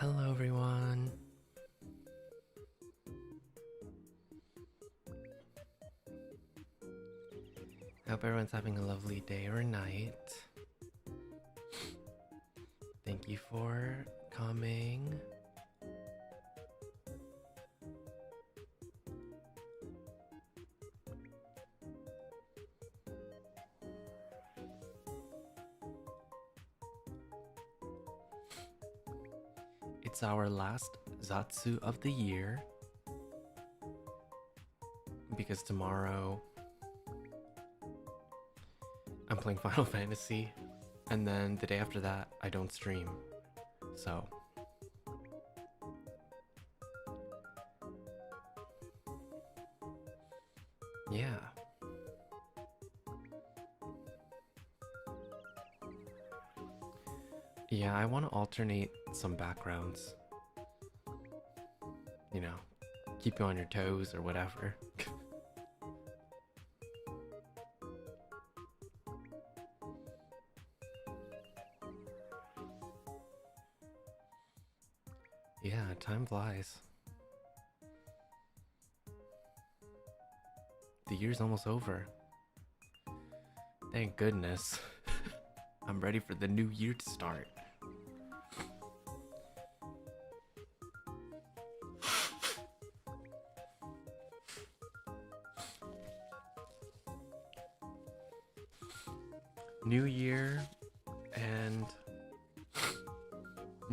Hello everyone. I hope everyone's having a lovely day or night. Thank you for coming. It's our last zatsu of the year because tomorrow I'm playing Final Fantasy, and then the day after that I don't stream. So yeah. Yeah, I want to alternate some backgrounds. You know, keep you on your toes or whatever. Yeah, time flies. The year's almost over. Thank goodness. I'm ready for the new year to start. New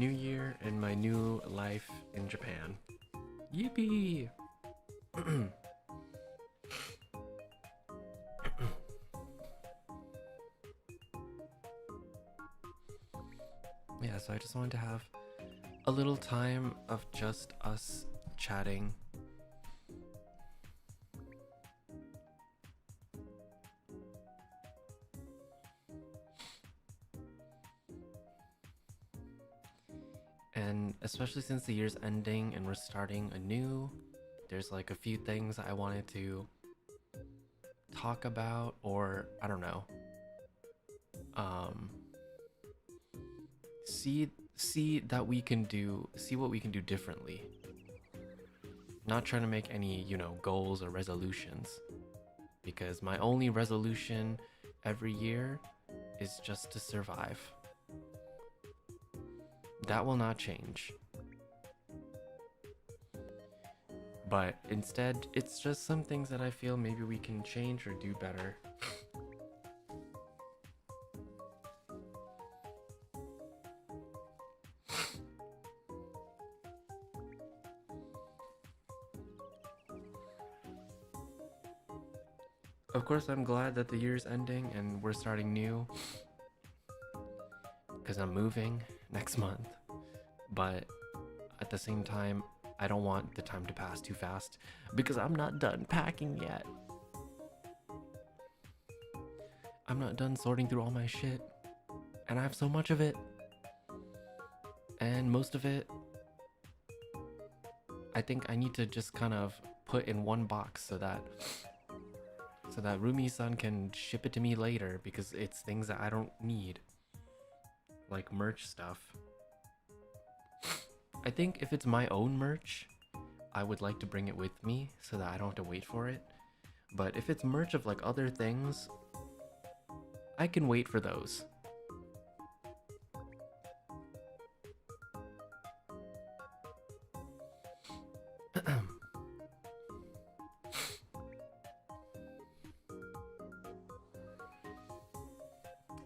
year and my new life in Japan. Yippee! Yeah, so I just wanted to have a little time of just us chatting. And especially since the year's ending and we're starting anew, there's like a few things I wanted to talk about, or I don't know, see that we can do, see what we can do differently. Not trying to make any, goals or resolutions, because my only resolution every year is just to survive. That will not change. But instead, it's just some things that I feel maybe we can change or do better. Of course, I'm glad that the year's ending and we're starting new, because I'm moving next month. But at the same time, I don't want the time to pass too fast because I'm not done packing yet. I'm not done sorting through all my shit, and I have so much of it, and most of it I think I need to just kind of put in one box so that Rumi-san can ship it to me later, because it's things that I don't need, like merch stuff. I think if it's my own merch, I would like to bring it with me so that I don't have to wait for it. But if it's merch of like other things, I can wait for those.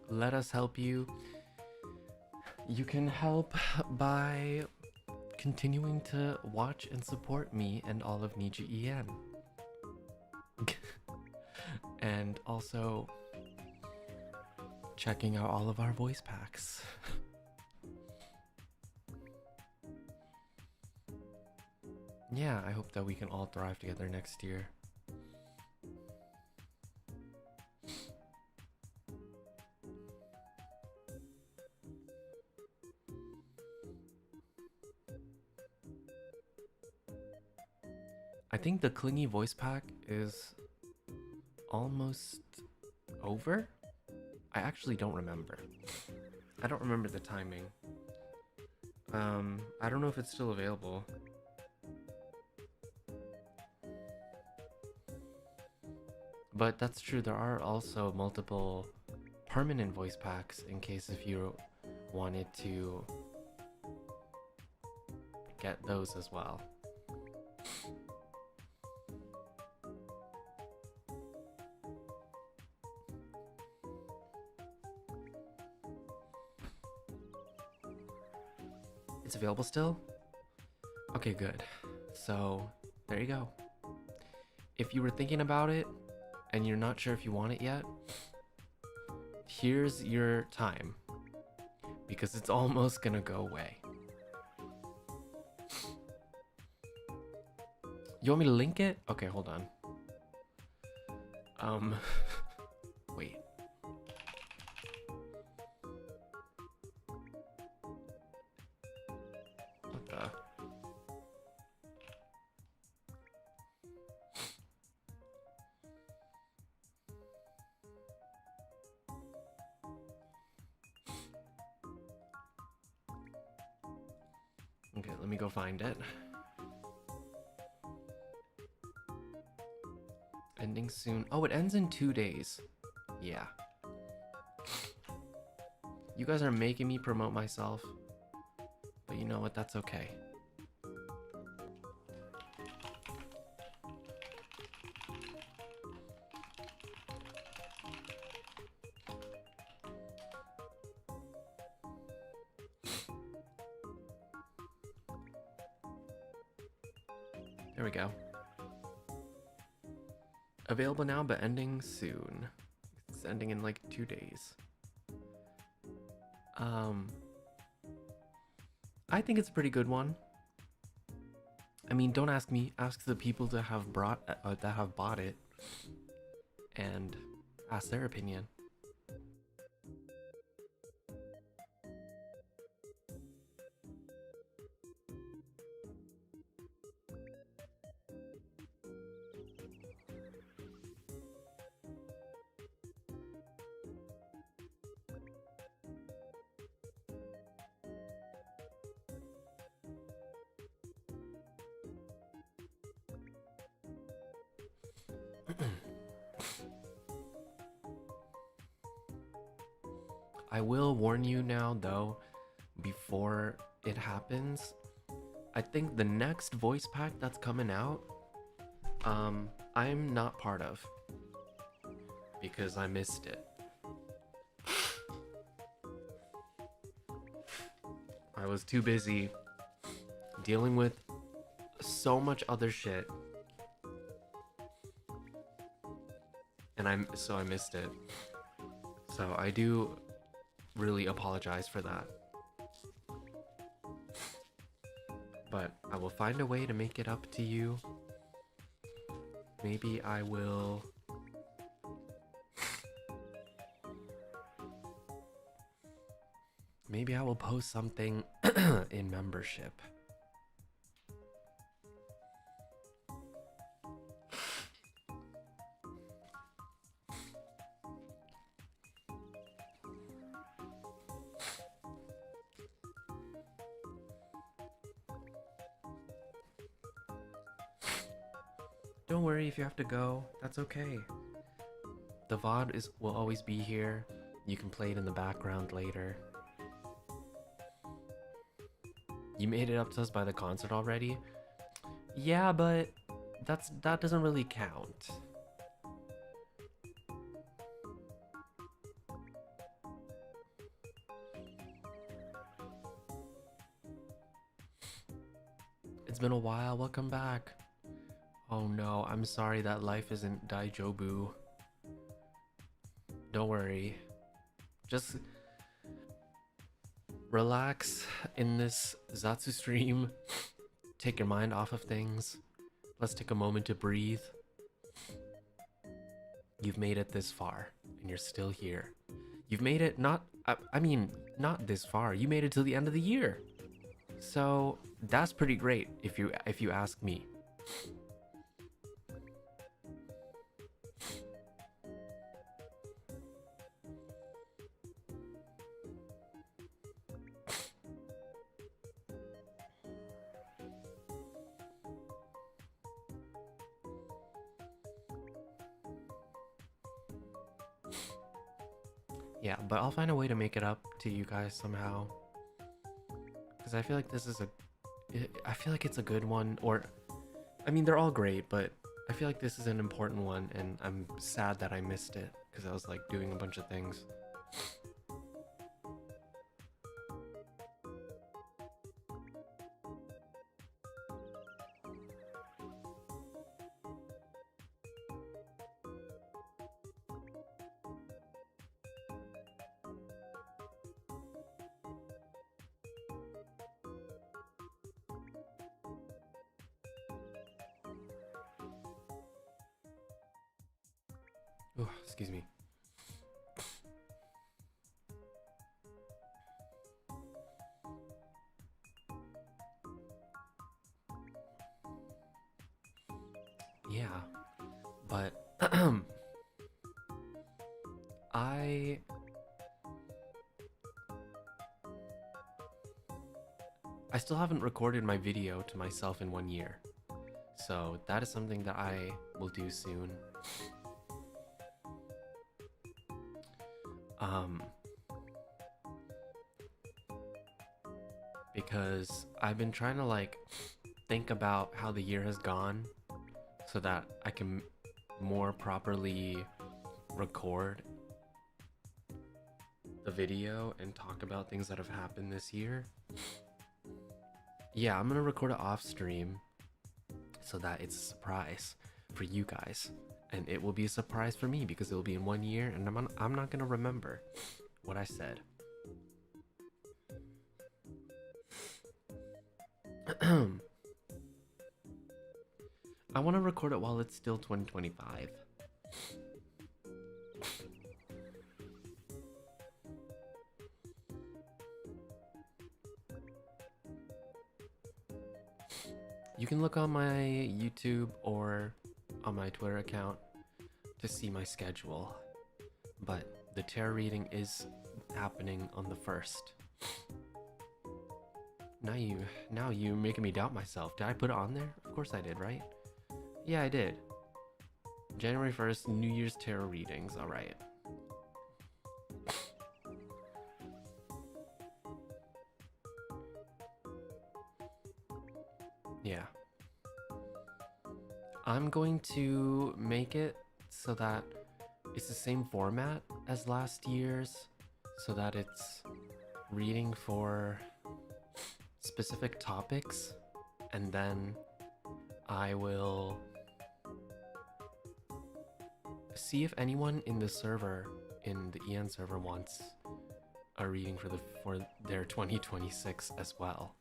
Let us help you. You can help by continuing to watch and support me and all of NIJISANJI. And also checking out all of our voice packs. Yeah, I hope that we can all thrive together next year. I think the clingy voice pack is almost over. I actually don't remember. I don't remember the timing. I don't know if it's still available. But that's true, there are also multiple permanent voice packs in case if you wanted to get those as well. It's available still? Okay, good. So, there you go. If you were thinking about it and you're not sure if you want it yet, here's your time. Because it's almost gonna go away. You want me to link it? Okay, hold on. Wait. What the? Okay, let me go find it. Ending soon. Oh, it ends in 2 days. Yeah. You guys are making me promote myself. But you know what? That's okay. There we go. Available now, but ending soon. It's ending in like 2 days. I think it's a pretty good one. I mean, don't ask me. Ask the people that have bought it, and ask their opinion. I will warn you now, though, before it happens. I think the next voice pack that's coming out, I'm not part of. Because I missed it. I was too busy dealing with so much other shit. And I missed it. So I do really apologize for that. But I will find a way to make it up to you. Maybe I will... Maybe I will post something in membership. Don't worry if you have to go, that's okay. The VOD will always be here. You can play it in the background later. You made it up to us by the concert already? Yeah, but that doesn't really count. It's been a while, welcome back. Oh no, I'm sorry that life isn't Daijobu. Don't worry. Just relax in this Zatsu stream. Take your mind off of things. Let's take a moment to breathe. You've made it this far, and you're still here. You've made it not this far. You made it to the end of the year. So that's pretty great if you ask me. Yeah, but I'll find a way to make it up to you guys somehow. Because I feel like this is I feel like it's a good one. Or, I mean, they're all great, but I feel like this is an important one, and I'm sad that I missed it because I was like doing a bunch of things. Oh, excuse me. Yeah, but I still haven't recorded my video to myself in 1 year. So that is something that I will do soon. Because I've been trying to like think about how the year has gone so that I can more properly record the video and talk about things that have happened this year. Yeah, I'm gonna record it off stream so that it's a surprise for you guys, and it will be a surprise for me because it will be in 1 year, and I'm not gonna remember what I said. I want to record it while it's still 2025. You can look on my YouTube or on my Twitter account to see my schedule, but the tarot reading is happening on the 1st. Now you're making me doubt myself. Did I put it on there? Of course I did, right? Yeah, I did. January 1st, New Year's tarot readings. All right. Yeah. I'm going to make it so that it's the same format as last year's, so that it's reading for specific topics, and then I will see if anyone in the server, in the EN server, wants a reading for their 2026 as well.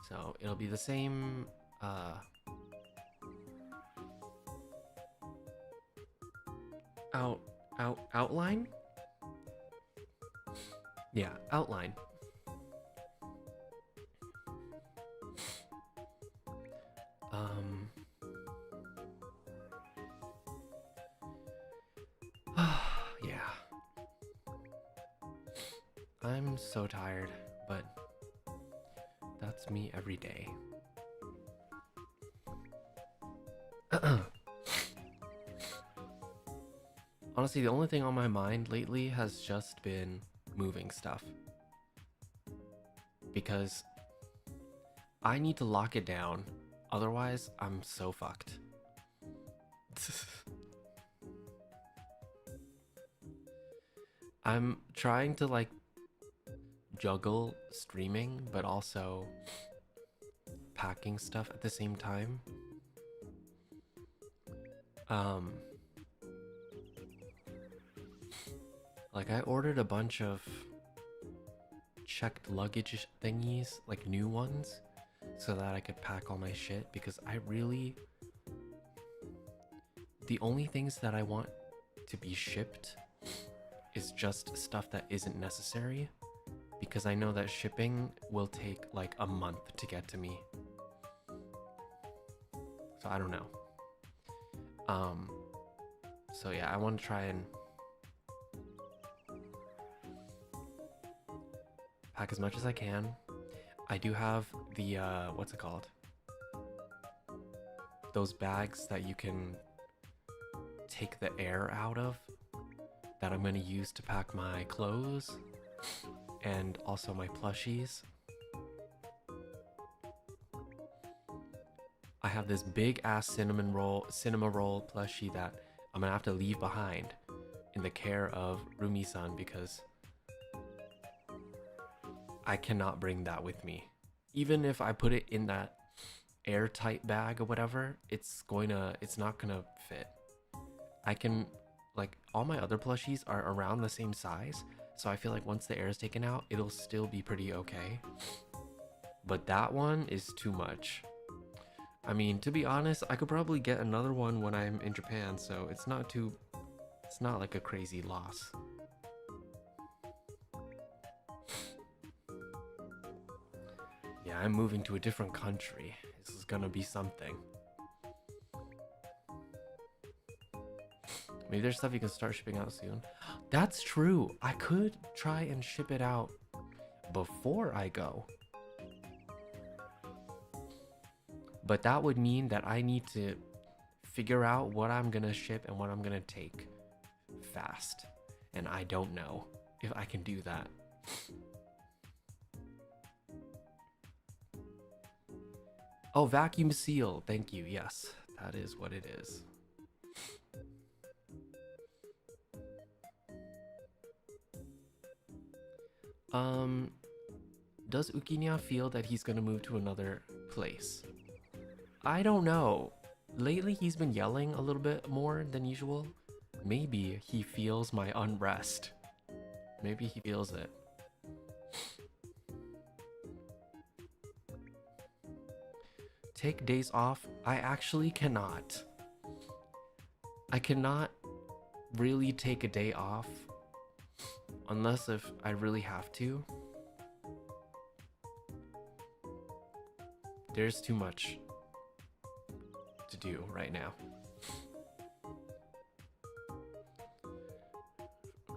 So it'll be the same outline? Yeah, outline. Yeah. I'm so tired, but that's me every day. Honestly, the only thing on my mind lately has just been moving stuff. Because I need to lock it down. Otherwise, I'm so fucked. I'm trying to like juggle streaming, but also packing stuff at the same time. Like I ordered a bunch of checked luggage thingies, like new ones, so that I could pack all my shit, because the only things that I want to be shipped is just stuff that isn't necessary, because I know that shipping will take like a month to get to me. So I don't know. So yeah, I want to try and pack as much as I can. I do have the what's it called? Those bags that you can take the air out of, that I'm gonna use to pack my clothes and also my plushies. I have this big ass cinema roll plushie that I'm gonna have to leave behind in the care of Rumi-san because I cannot bring that with me. Even if I put it in that airtight bag or whatever, it's not gonna fit. I can, like, all my other plushies are around the same size, so I feel like once the air is taken out, it'll still be pretty okay. But that one is too much. I mean, to be honest, I could probably get another one when I'm in Japan, so it's not like a crazy loss. Yeah, I'm moving to a different country. This is gonna be something. Maybe there's stuff you can start shipping out soon. That's true. I could try and ship it out before I go. But that would mean that I need to figure out what I'm gonna ship and what I'm gonna take fast. And I don't know if I can do that. Oh, vacuum seal. Thank you. Yes, that is what it is. Does Ukinya feel that he's gonna move to another place? I don't know. Lately he's been yelling a little bit more than usual. Maybe he feels my unrest. Maybe he feels it. Take days off? I actually cannot. I cannot really take a day off unless if I really have to. There's too much to do right now.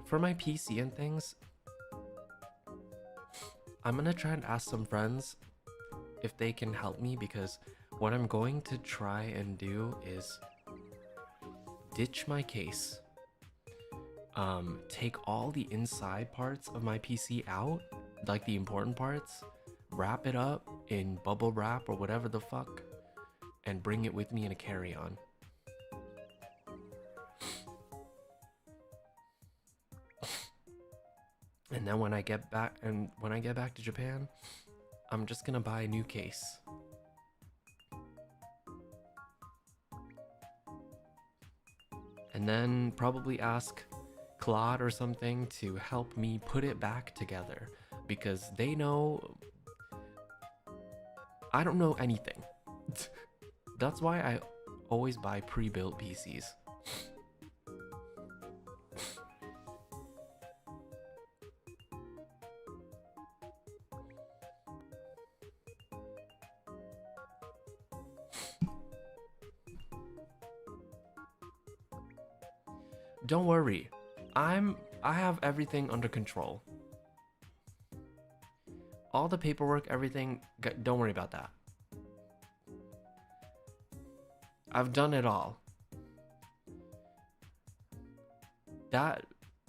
For my PC and things, I'm gonna try and ask some friends if they can help me, because what I'm going to try and do is ditch my case, take all the inside parts of my PC out, like the important parts, wrap it up in bubble wrap or whatever the fuck, and bring it with me in a carry-on. And then when I get back to Japan, I'm just gonna buy a new case. And then probably ask Claude or something to help me put it back together, because they know I don't know anything. That's why I always buy pre-built PCs. Don't worry. I have everything under control. All the paperwork, everything, don't worry about that. I've done it all.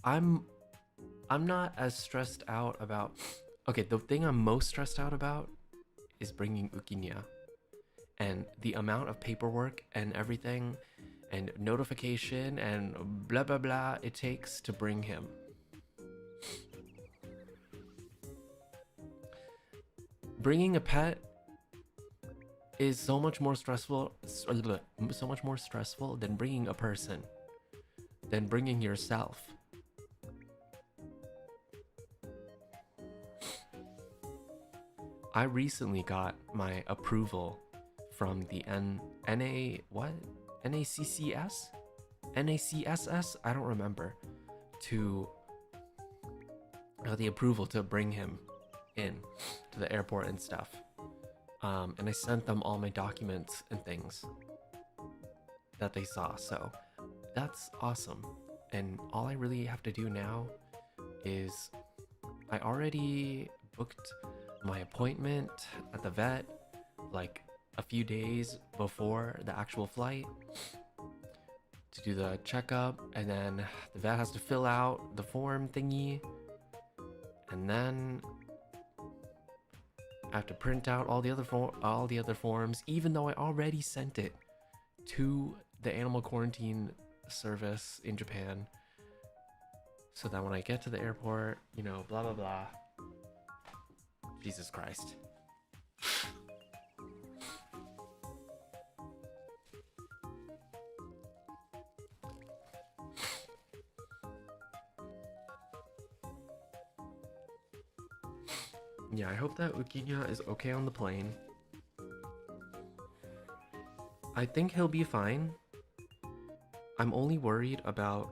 I'm not as stressed out about. Okay, the thing I'm most stressed out about is bringing Ukinya, and the amount of paperwork and everything and notification and blah blah blah it takes to bring him. Bringing a pet is so much more stressful than bringing a person, than bringing yourself. I recently got my approval from the NACCS? I don't remember. To the approval to bring him in to the airport and stuff. And I sent them all my documents and things that they saw. So that's awesome. And all I really have to do now is I already booked my appointment at the vet like a few days before the actual flight to do the checkup, and then the vet has to fill out the form thingy, and then I have to print out all the other forms, even though I already sent it to the animal quarantine service in Japan, so that when I get to the airport, you know, blah blah blah. Jesus Christ. Yeah, I hope that Ukinya is okay on the plane. I think he'll be fine. I'm only worried about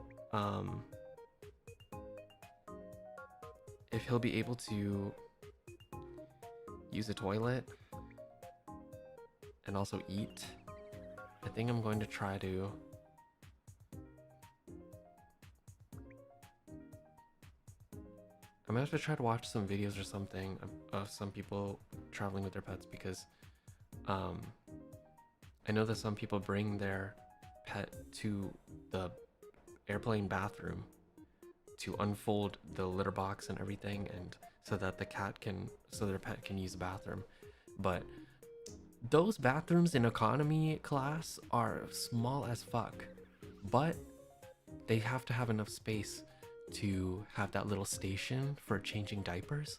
if he'll be able to use the toilet and also eat. I think I'm going to try to I'm gonna have to try to watch some videos or something of some people traveling with their pets, because I know that some people bring their pet to the airplane bathroom to unfold the litter box and everything, and so that their pet can use the bathroom. But those bathrooms in economy class are small as fuck, but they have to have enough space to have that little station for changing diapers.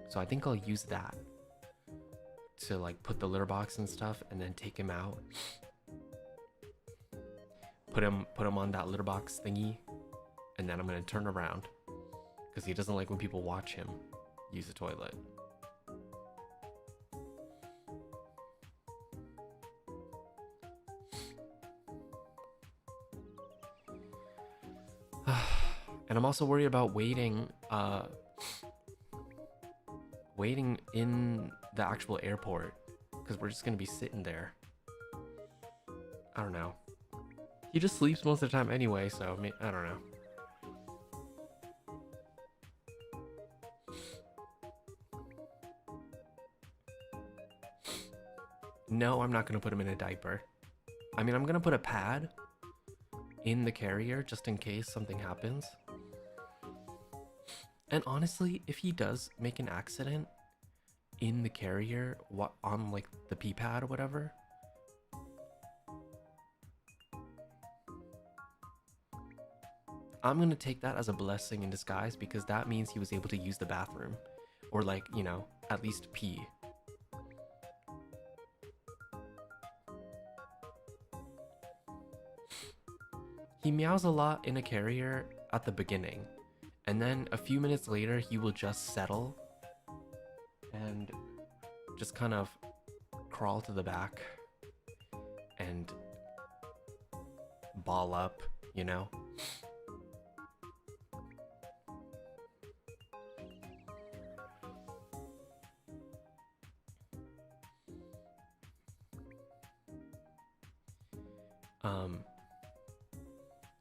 So I think I'll use that to like put the litter box and stuff, and then take him out, put him on that litter box thingy, and then I'm gonna turn around because he doesn't like when people watch him use the toilet. And I'm also worried about waiting in the actual airport, because we're just gonna be sitting there. I don't know. He just sleeps most of the time anyway, so I don't know. No, I'm not gonna put him in a diaper. I mean, I'm gonna put a pad in the carrier just in case something happens. And honestly, if he does make an accident in the carrier, on like the pee pad or whatever, I'm gonna take that as a blessing in disguise, because that means he was able to use the bathroom, or like, you know, at least pee. He meows a lot in a carrier at the beginning, and then a few minutes later he will just settle and just kind of crawl to the back and ball up, you know?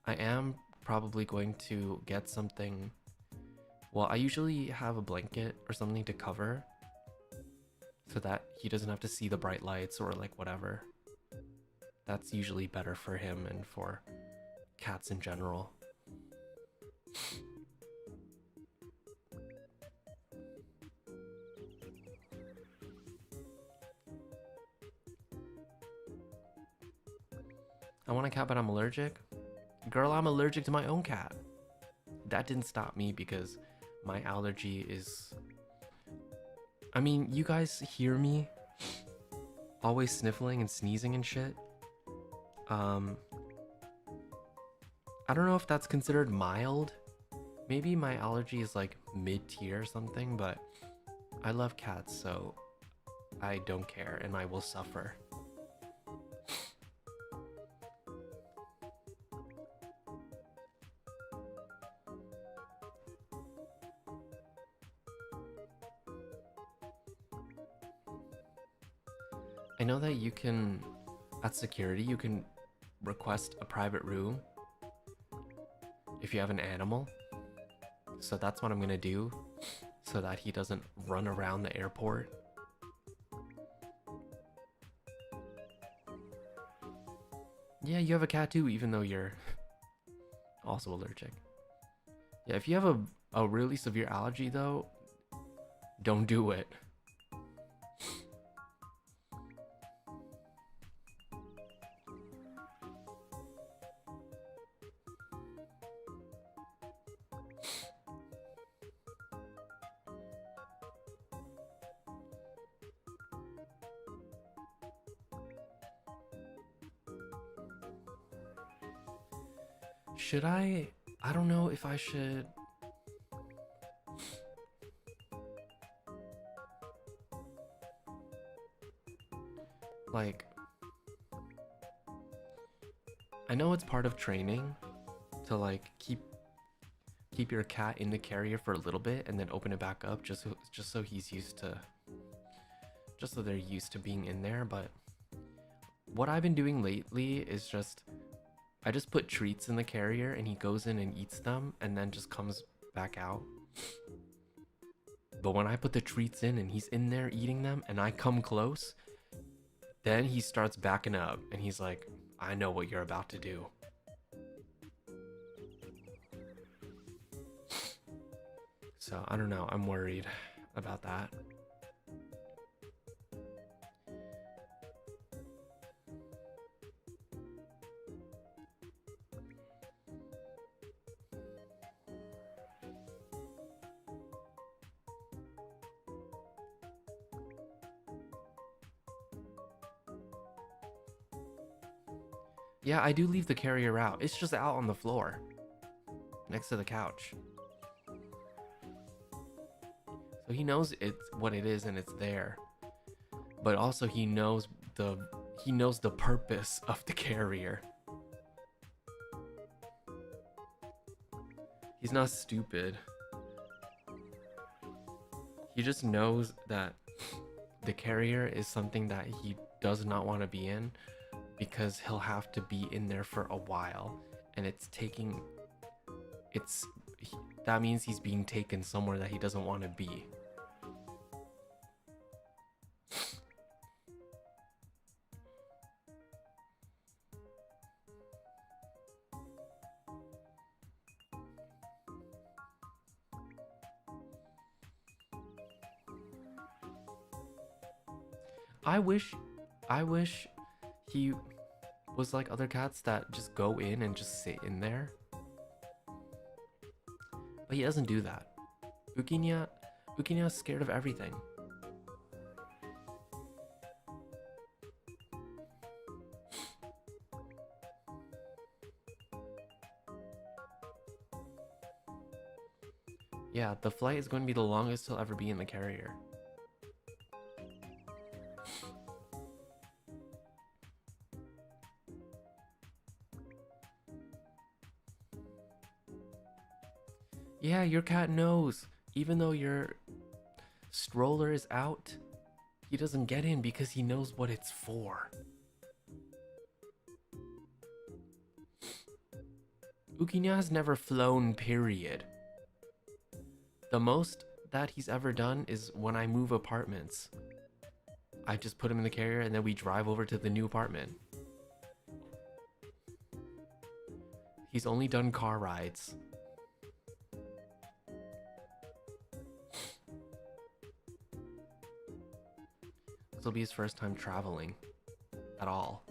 I am probably going to get something. Well, I usually have a blanket or something to cover so that he doesn't have to see the bright lights or like whatever. That's usually better for him and for cats in general. I want a cat, but I'm allergic. Girl, I'm allergic to my own cat. That didn't stop me because my allergy is... I mean, you guys hear me always sniffling and sneezing and shit. I don't know if that's considered mild. Maybe my allergy is like mid-tier or something, but I love cats, so I don't care and I will suffer. I know that you can, at security, you can request a private room if you have an animal. So that's what I'm gonna do. so that he doesn't run around the airport. Yeah, you have a cat too, even though you're also allergic. Yeah, if you have a really severe allergy though, don't do it. Should I don't know if I should. Like, I know it's part of training to like keep your cat in the carrier for a little bit and then open it back up just so he's used to, just so they're used to being in there. But what I've been doing lately is I just put treats in the carrier and he goes in and eats them and then just comes back out. But when I put the treats in and he's in there eating them and I come close, then he starts backing up and he's like, I know what you're about to do. So I don't know, I'm worried about that. Yeah, I do leave the carrier out. It's just out on the floor next to the couch. So he knows it's what it is and it's there. But also he knows the purpose of the carrier. He's not stupid. He just knows that the carrier is something that he does not want to be in, because he'll have to be in there for a while, and that means he's being taken somewhere that he doesn't want to be. I wish he was like other cats that just go in and just sit in there. But he doesn't do that. Ukinya is scared of everything. Yeah, the flight is going to be the longest he'll ever be in the carrier. Yeah, your cat knows. Even though your stroller is out, he doesn't get in because he knows what it's for. Ukinya has never flown, period. The most that he's ever done is when I move apartments. I just put him in the carrier and then we drive over to the new apartment. He's only done car rides. This will be his first time traveling at all.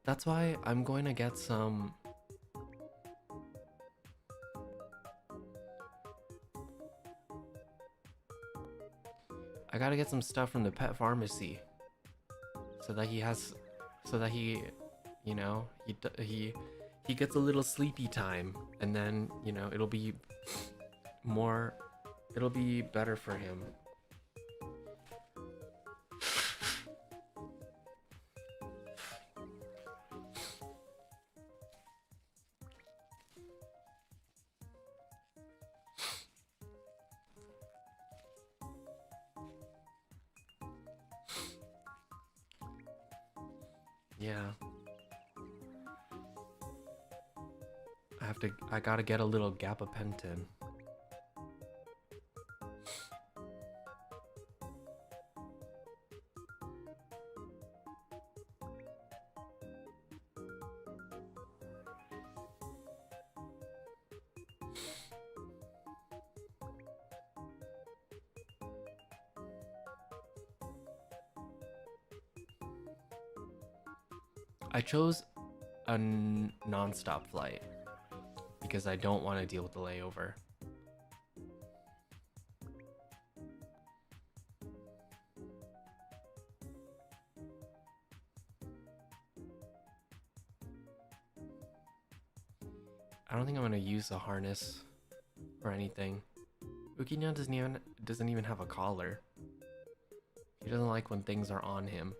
That's why I'm going to get some... I gotta get some stuff from the pet pharmacy so that he, you know, he gets a little sleepy time, and then, you know, it'll be better for him. Yeah. I gotta get a little gabapentin. I chose a non-stop flight because I don't want to deal with the layover. I don't think I'm gonna use a harness or anything. Ukinya doesn't even have a collar. He doesn't like when things are on him.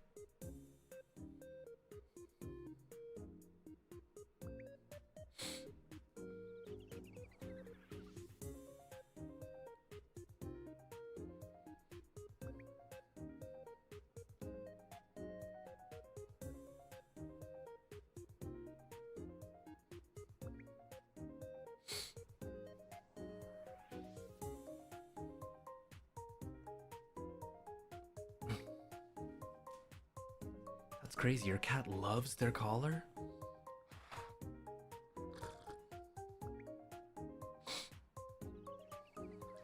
That's crazy. Your cat loves their collar?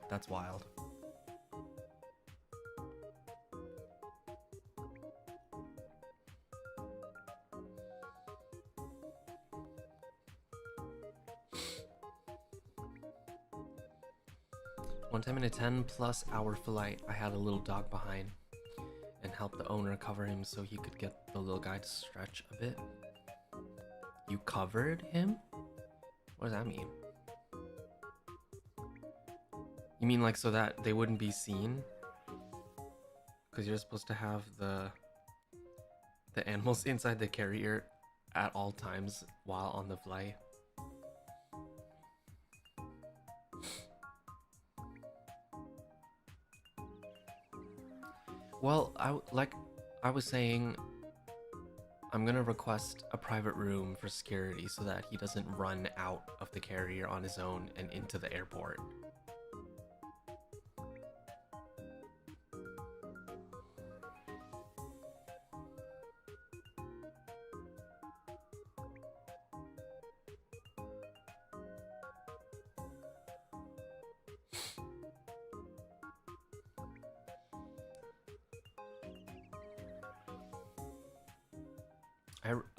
That's wild. One time in a 10+ hour flight, I had a little dog behind and helped the owner cover him so he could get the little guy to stretch a bit. You covered him? What does that mean? You mean like so that they wouldn't be seen? Because you're supposed to have the animals inside the carrier at all times while on the flight. Well, like I was saying, I'm gonna request a private room for security so that he doesn't run out of the carrier on his own and into the airport.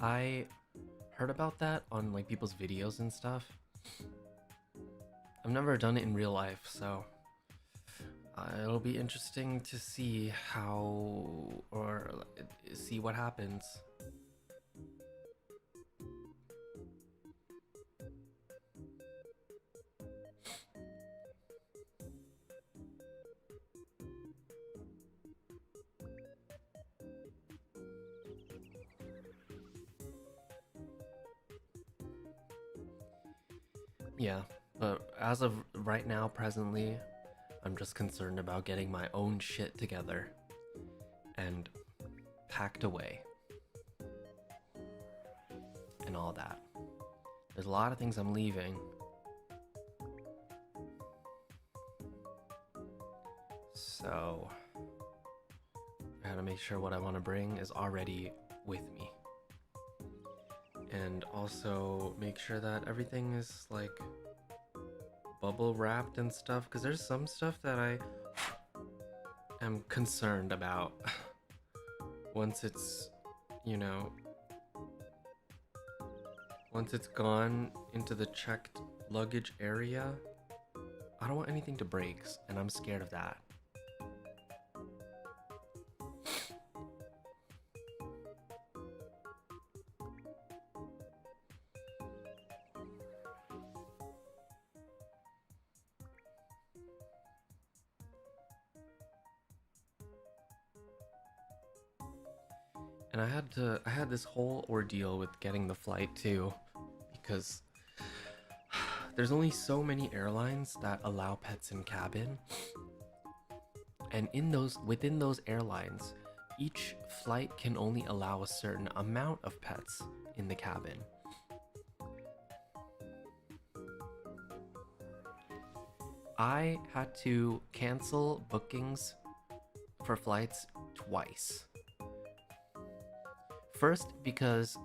I heard about that on like people's videos and stuff. I've never done it in real life, so it'll be interesting to see how or see what happens. Yeah, but as of right now, presently, I'm just concerned about getting my own shit together and packed away and all that. There's a lot of things I'm leaving. So I gotta make sure what I want to bring is already with me. And also make sure that everything is like bubble wrapped and stuff, because there's some stuff that I am concerned about once it's, you know, once it's gone into the checked luggage area. I don't want anything to break, and I'm scared of that. And I had this whole ordeal with getting the flight too, because there's only so many airlines that allow pets in cabin. And within those airlines, each flight can only allow a certain amount of pets in the cabin. I had to cancel bookings for flights twice. First, because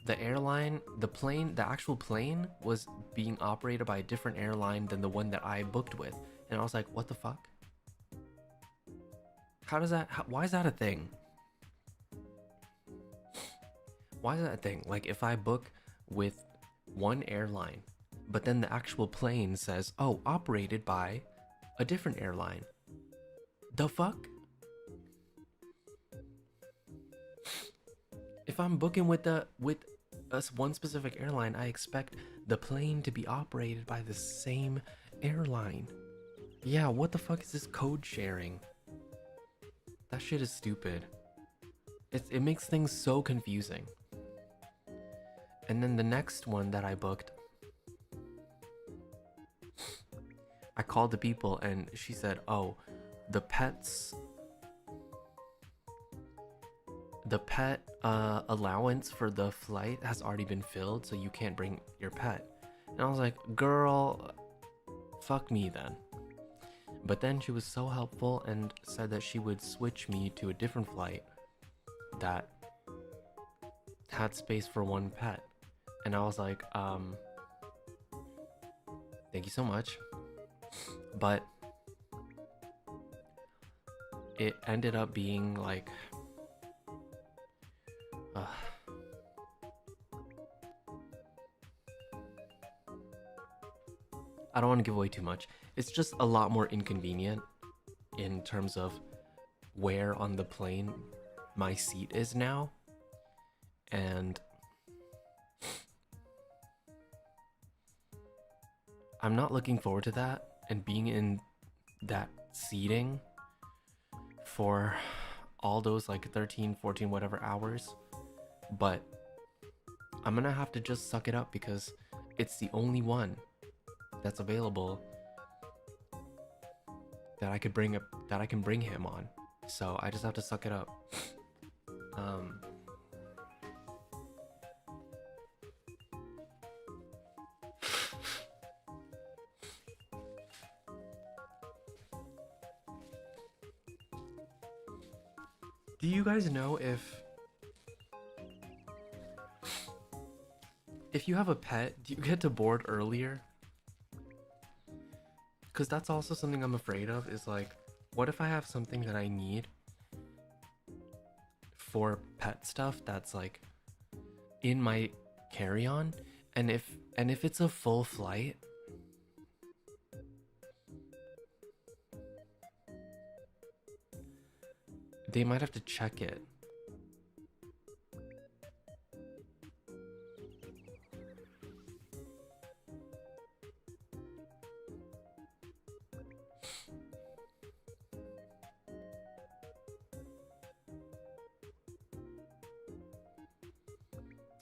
the airline, the actual plane was being operated by a different airline than the one that I booked with. And I was like, what the fuck? How does that, why is that a thing? Why is that a thing? Like, if I book with one airline, but then the actual plane says, oh, operated by a different airline. The fuck? If I'm booking with us one specific airline, I expect the plane to be operated by the same airline. Yeah, what the fuck is this code sharing? That shit is stupid. It makes things so confusing. And then the next one that I booked, I called the people and she said, oh, the pet allowance for the flight has already been filled, so you can't bring your pet. And I was like, girl, fuck me then. But then she was so helpful and said that she would switch me to a different flight that had space for one pet. And I was like, thank you so much. But it ended up being like, I don't want to give away too much. It's just a lot more inconvenient in terms of where on the plane my seat is now. And I'm not looking forward to that and being in that seating for all those like 13, 14, whatever hours. But I'm gonna have to just suck it up because it's the only one that's available that I could bring that I can bring him on. So I just have to suck it up. Do you guys know if you have a pet, do you get to board earlier? Because that's also something I'm afraid of, is like, what if I have something that I need for pet stuff that's like in my carry-on, and if it's a full flight, they might have to check it.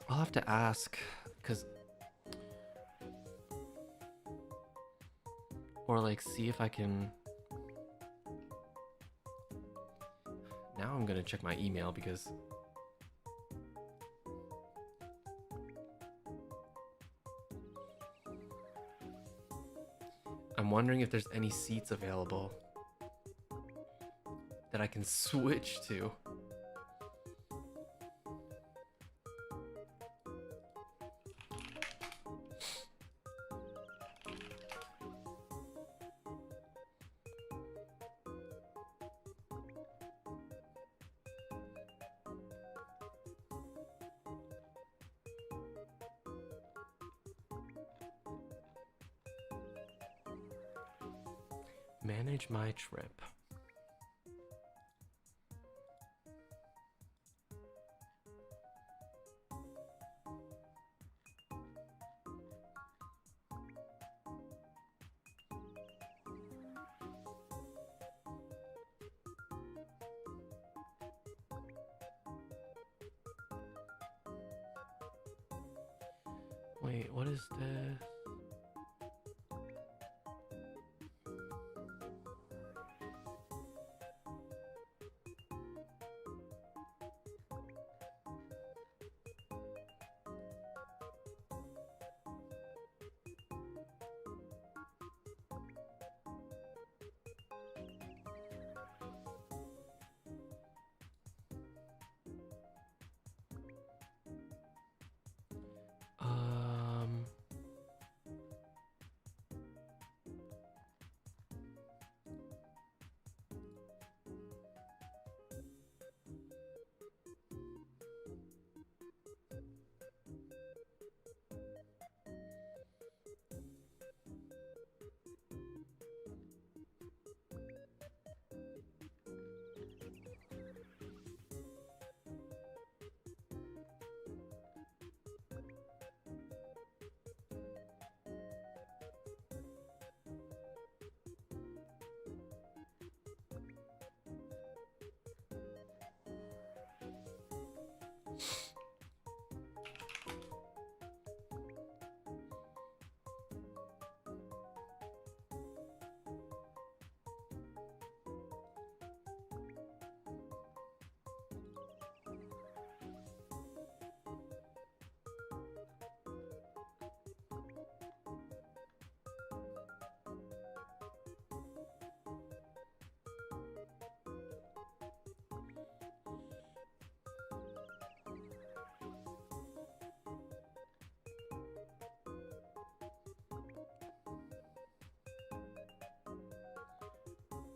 I'll have to ask, cause, or like see if I can. Now I'm gonna check my email because I'm wondering if there's any seats available that I can switch to. Manage my trip. Wait, what is this?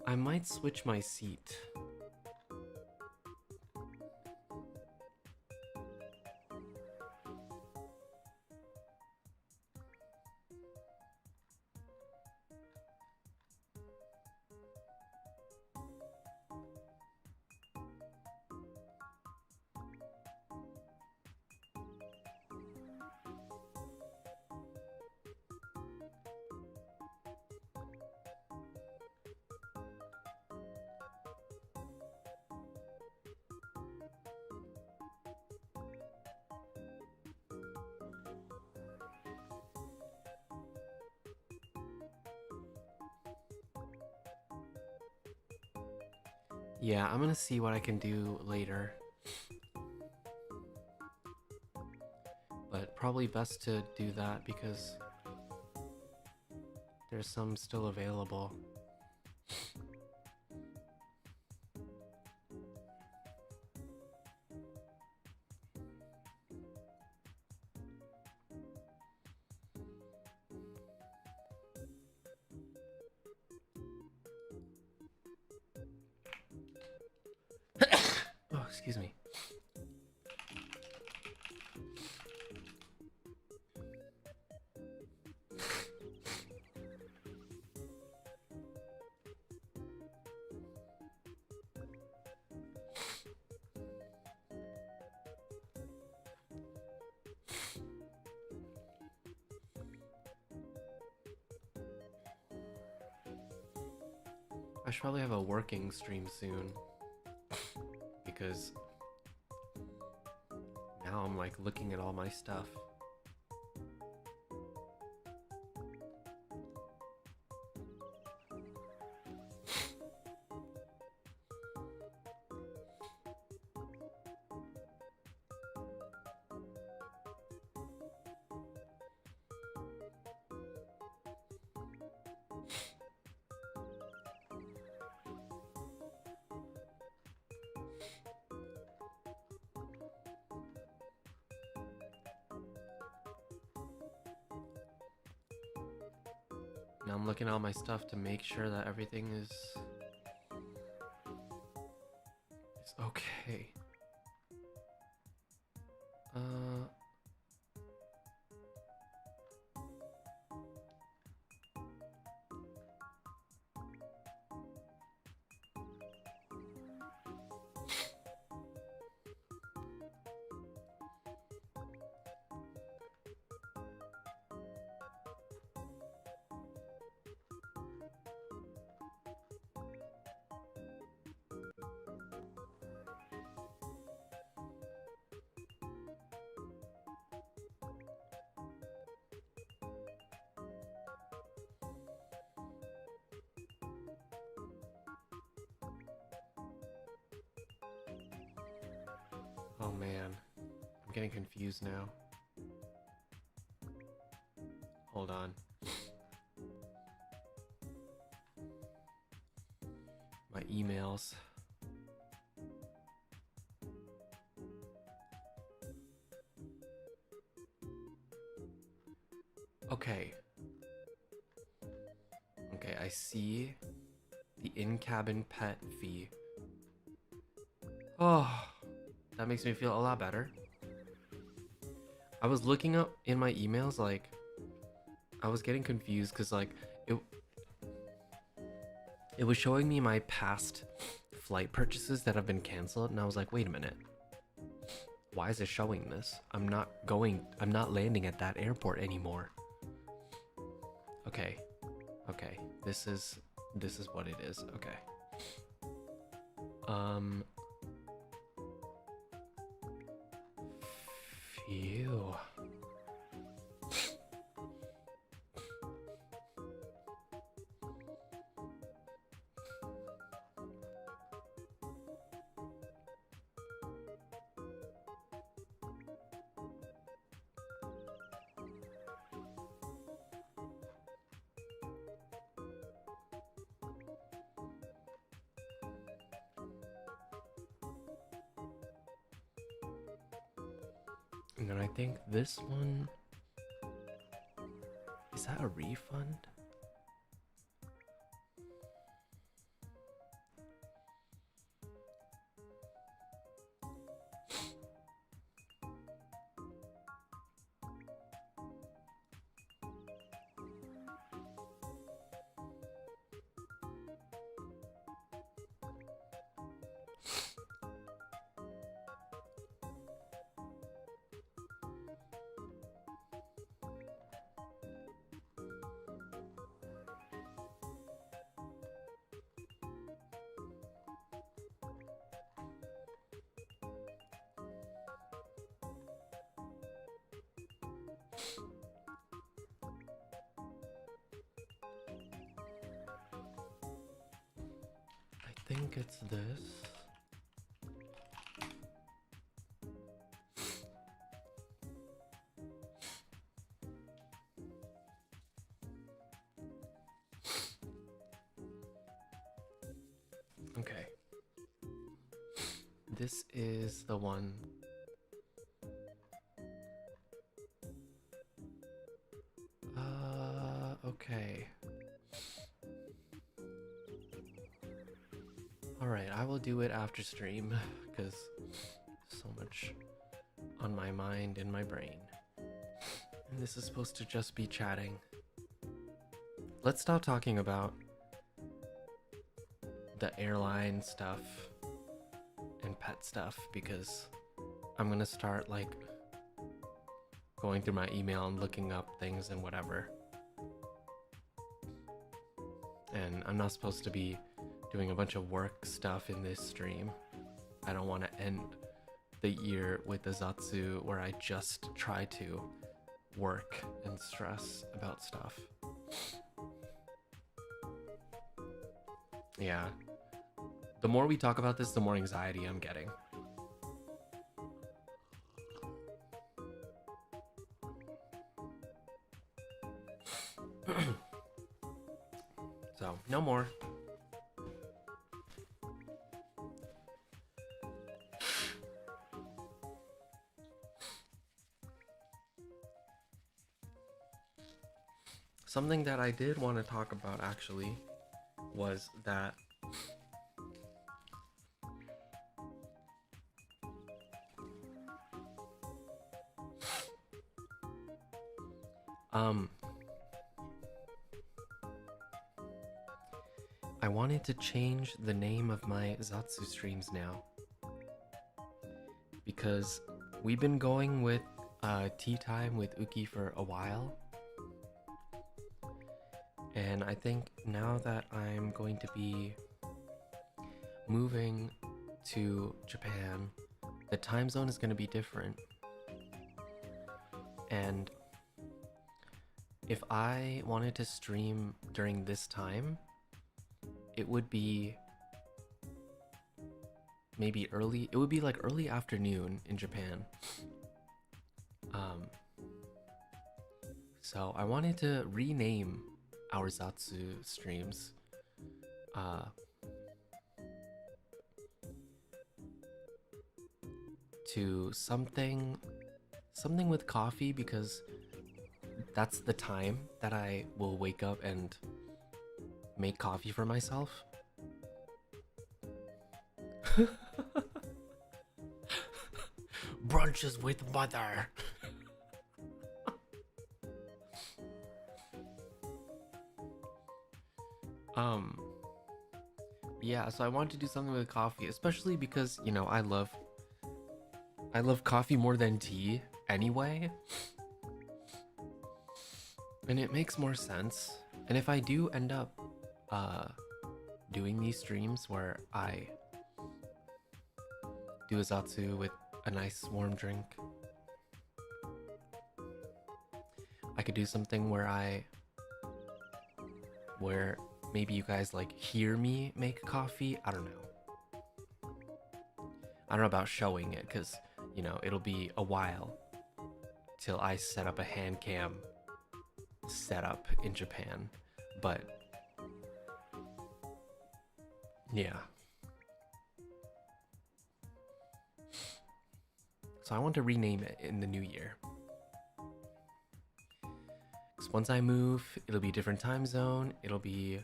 I might switch my seat. Yeah, I'm gonna see what I can do later. But probably best to do that because there's some still available. Oh, excuse me. I should probably have a working stream soon because now I'm like looking at all my stuff. Now I'm looking at all my stuff to make sure that everything is okay. Oh man, I'm getting confused now. Hold on. My emails. Okay. Okay, I see the in-cabin pet fee. Oh, that makes me feel a lot better. I was looking up in my emails, like, I was getting confused because, like, it was showing me my past flight purchases that have been canceled, and I was like, wait a minute. Why is it showing this? I'm not landing at that airport anymore. Okay. Okay. This is what it is. Okay. Phew. And then I think this one, is that a refund? I think it's this. Okay. This is the one. Okay. Alright, I will do it after stream, because so much on my mind and my brain. And this is supposed to just be chatting. Let's stop talking about the airline stuff and pet stuff, because I'm gonna start like going through my email and looking up things and whatever. And I'm not supposed to be doing a bunch of work stuff in this stream. I don't want to end the year with a zatsu where I just try to work and stress about stuff. Yeah. The more we talk about this, the more anxiety I'm getting. So, no more. Something that I did want to talk about actually was that I wanted to change the name of my zatsu streams now, because we've been going with tea time with Uki for a while, and I think now that I'm going to be moving to Japan, the time zone is going to be different, and if I wanted to stream during this time, it would be maybe early, it would be like early afternoon in Japan. So I wanted to rename our zatsu streams to something with coffee, because that's the time that I will wake up and make coffee for myself. Brunches with mother. Yeah, so I wanted to do something with coffee, especially because, you know, I love coffee more than tea anyway. And it makes more sense. And if I do end up doing these streams where I do a zatsu with a nice warm drink, I could do something where maybe you guys like hear me make coffee. I don't know. I don't know about showing it, because, you know, it'll be a while till I set up a hand cam setup in Japan, but yeah. So I want to rename it in the new year, because once I move, it'll be a different time zone, it'll be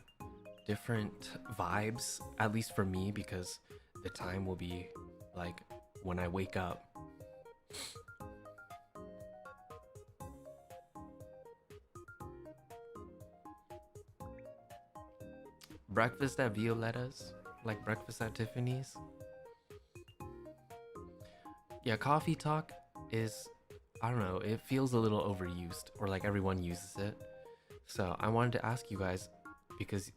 different vibes, at least for me, because the time will be like when I wake up. Breakfast at Violeta's, like breakfast at Tiffany's. Yeah, coffee talk is, I don't know, it feels a little overused, or like everyone uses it. So I wanted to ask you guys, because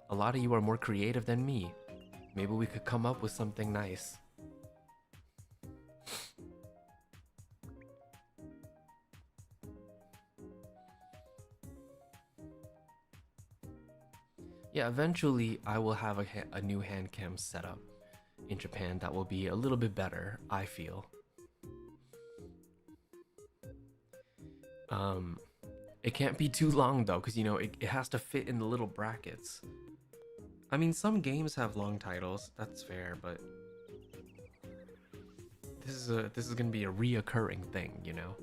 a lot of you are more creative than me. Maybe we could come up with something nice. Yeah, eventually I will have a new hand cam setup in Japan that will be a little bit better, I feel. Um, it can't be too long though, because you know it has to fit in the little brackets. I mean, some games have long titles, that's fair, but this is gonna be a reoccurring thing, you know.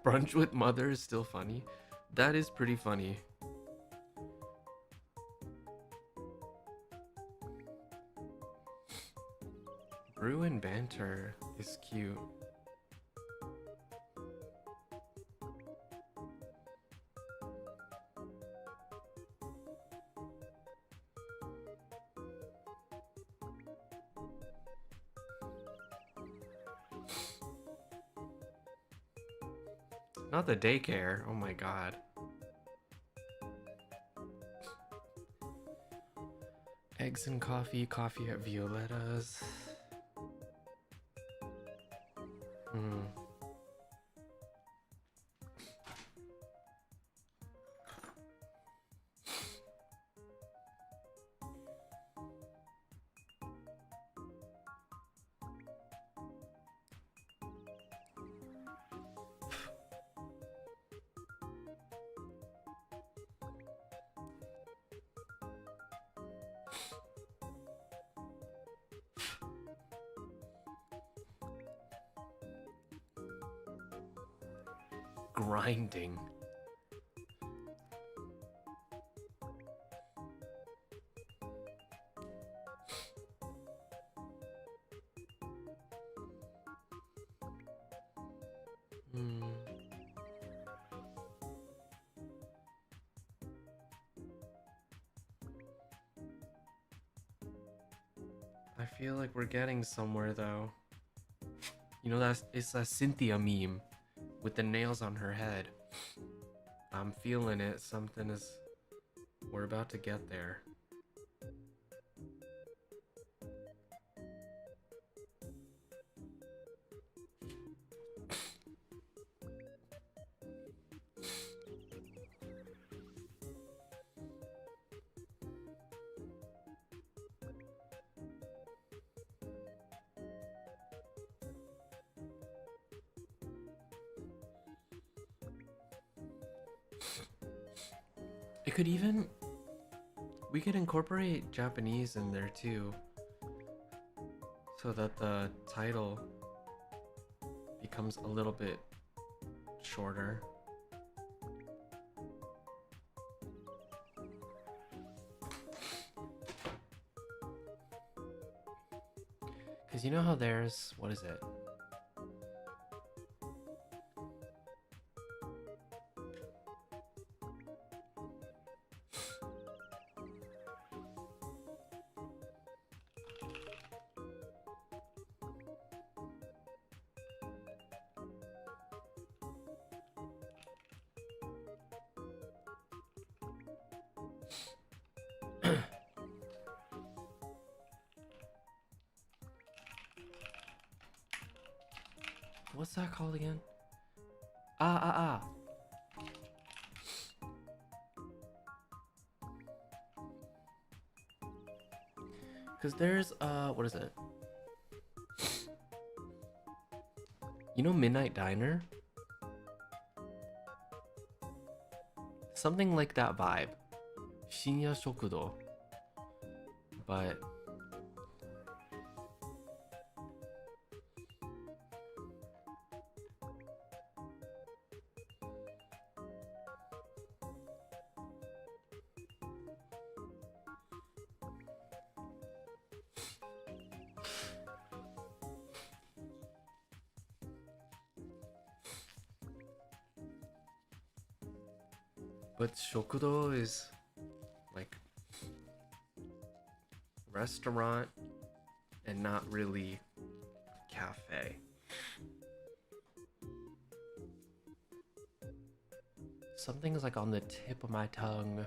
Brunch with mother is still funny. That is pretty funny. Brew and banter is cute. Not the daycare. Oh my god. Eggs and coffee, coffee at Violeta's. Hmm. Grinding. Hmm. I feel like we're getting somewhere though. You know, it's a Cynthia meme with the nails on her head. I'm feeling it. Something is. We're about to get there. It could even. We could incorporate Japanese in there too, so that the title becomes a little bit shorter. Because you know how there's. What is it? What's that called again? Ah. Because there's, what is it? You know Midnight Diner? Something like that vibe. Shinya Shokudo. But Shokudo is like restaurant and not really cafe. something is like on the tip of my tongue.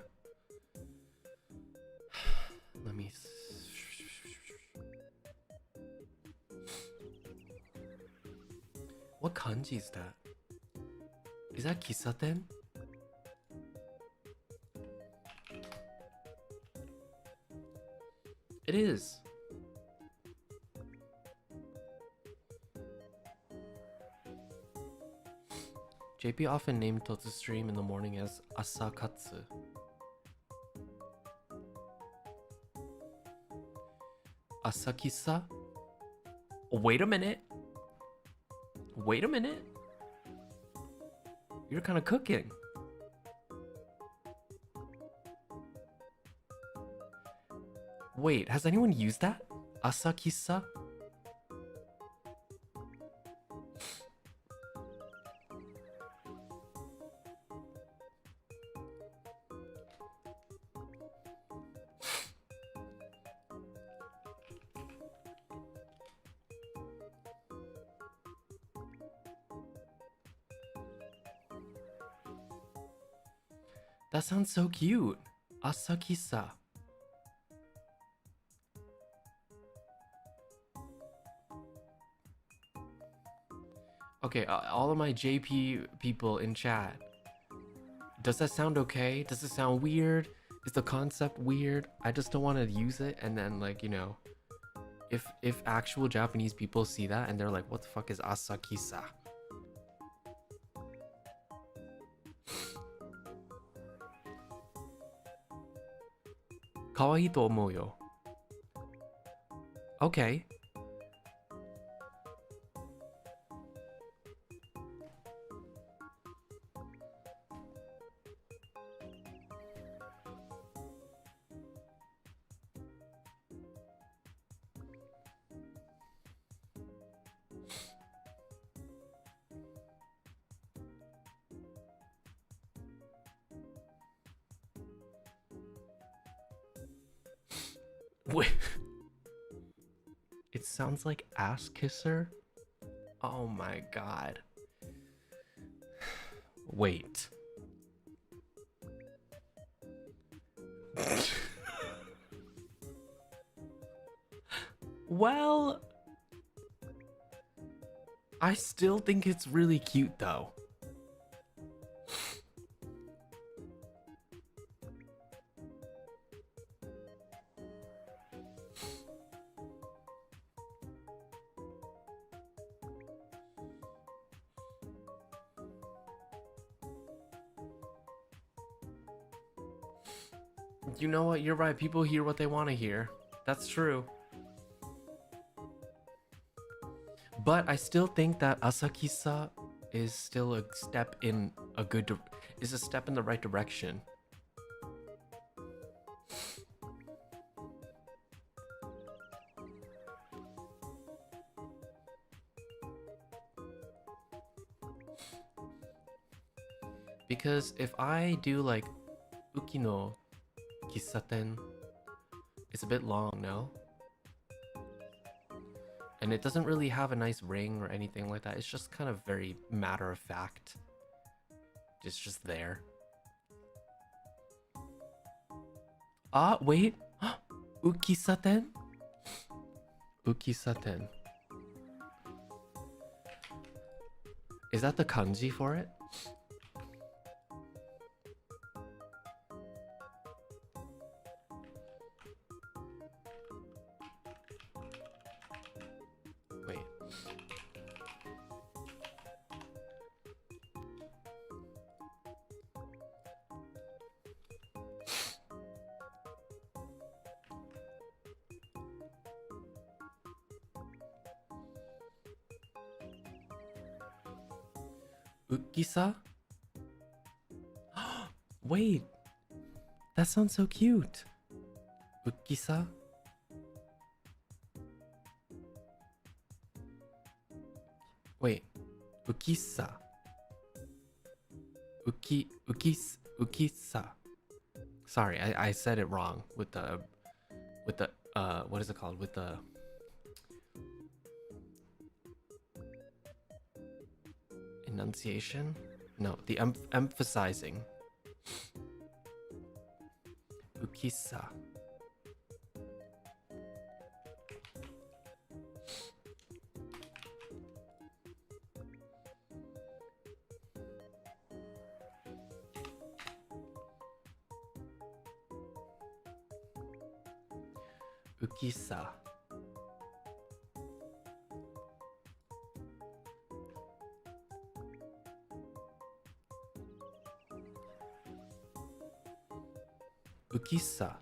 Let me. What kanji is that? Is that kisaten? It is. JP often named Totsu stream in the morning as Asakatsu. Asakisa? Wait a minute. Wait a minute. You're kind of cooking. Wait, has anyone used that? Asakisa? That sounds so cute. Asakisa. Okay, all of my JP people in chat. Does that sound okay? Does it sound weird? Is the concept weird? I just don't want to use it and then, like, you know, if actual Japanese people see that and they're like, what the fuck is Asakisa? Kawaii to omou yo. Okay. Wait. It sounds like ass kisser? Oh my god. Wait. Well, I still think it's really cute though. You know what? You're right. People hear what they want to hear. That's true. But I still think that Asakisa is still a step in a is a step in the right direction. Because if I do like Uki no Kisaten, it's a bit long, no? And it doesn't really have a nice ring or anything like that. It's just kind of very matter of fact. It's just there. Ah, wait. Ukisaten? Ukisaten. Is that the kanji for it? Wait. Ukisa? Wait, that sounds so cute. Ukisa? Wait, Ukisa. Ukisa. Sorry, I said it wrong with the what is it called? With the enunciation? No, the emphasizing. Ukisa. Ukisa. Ukisa.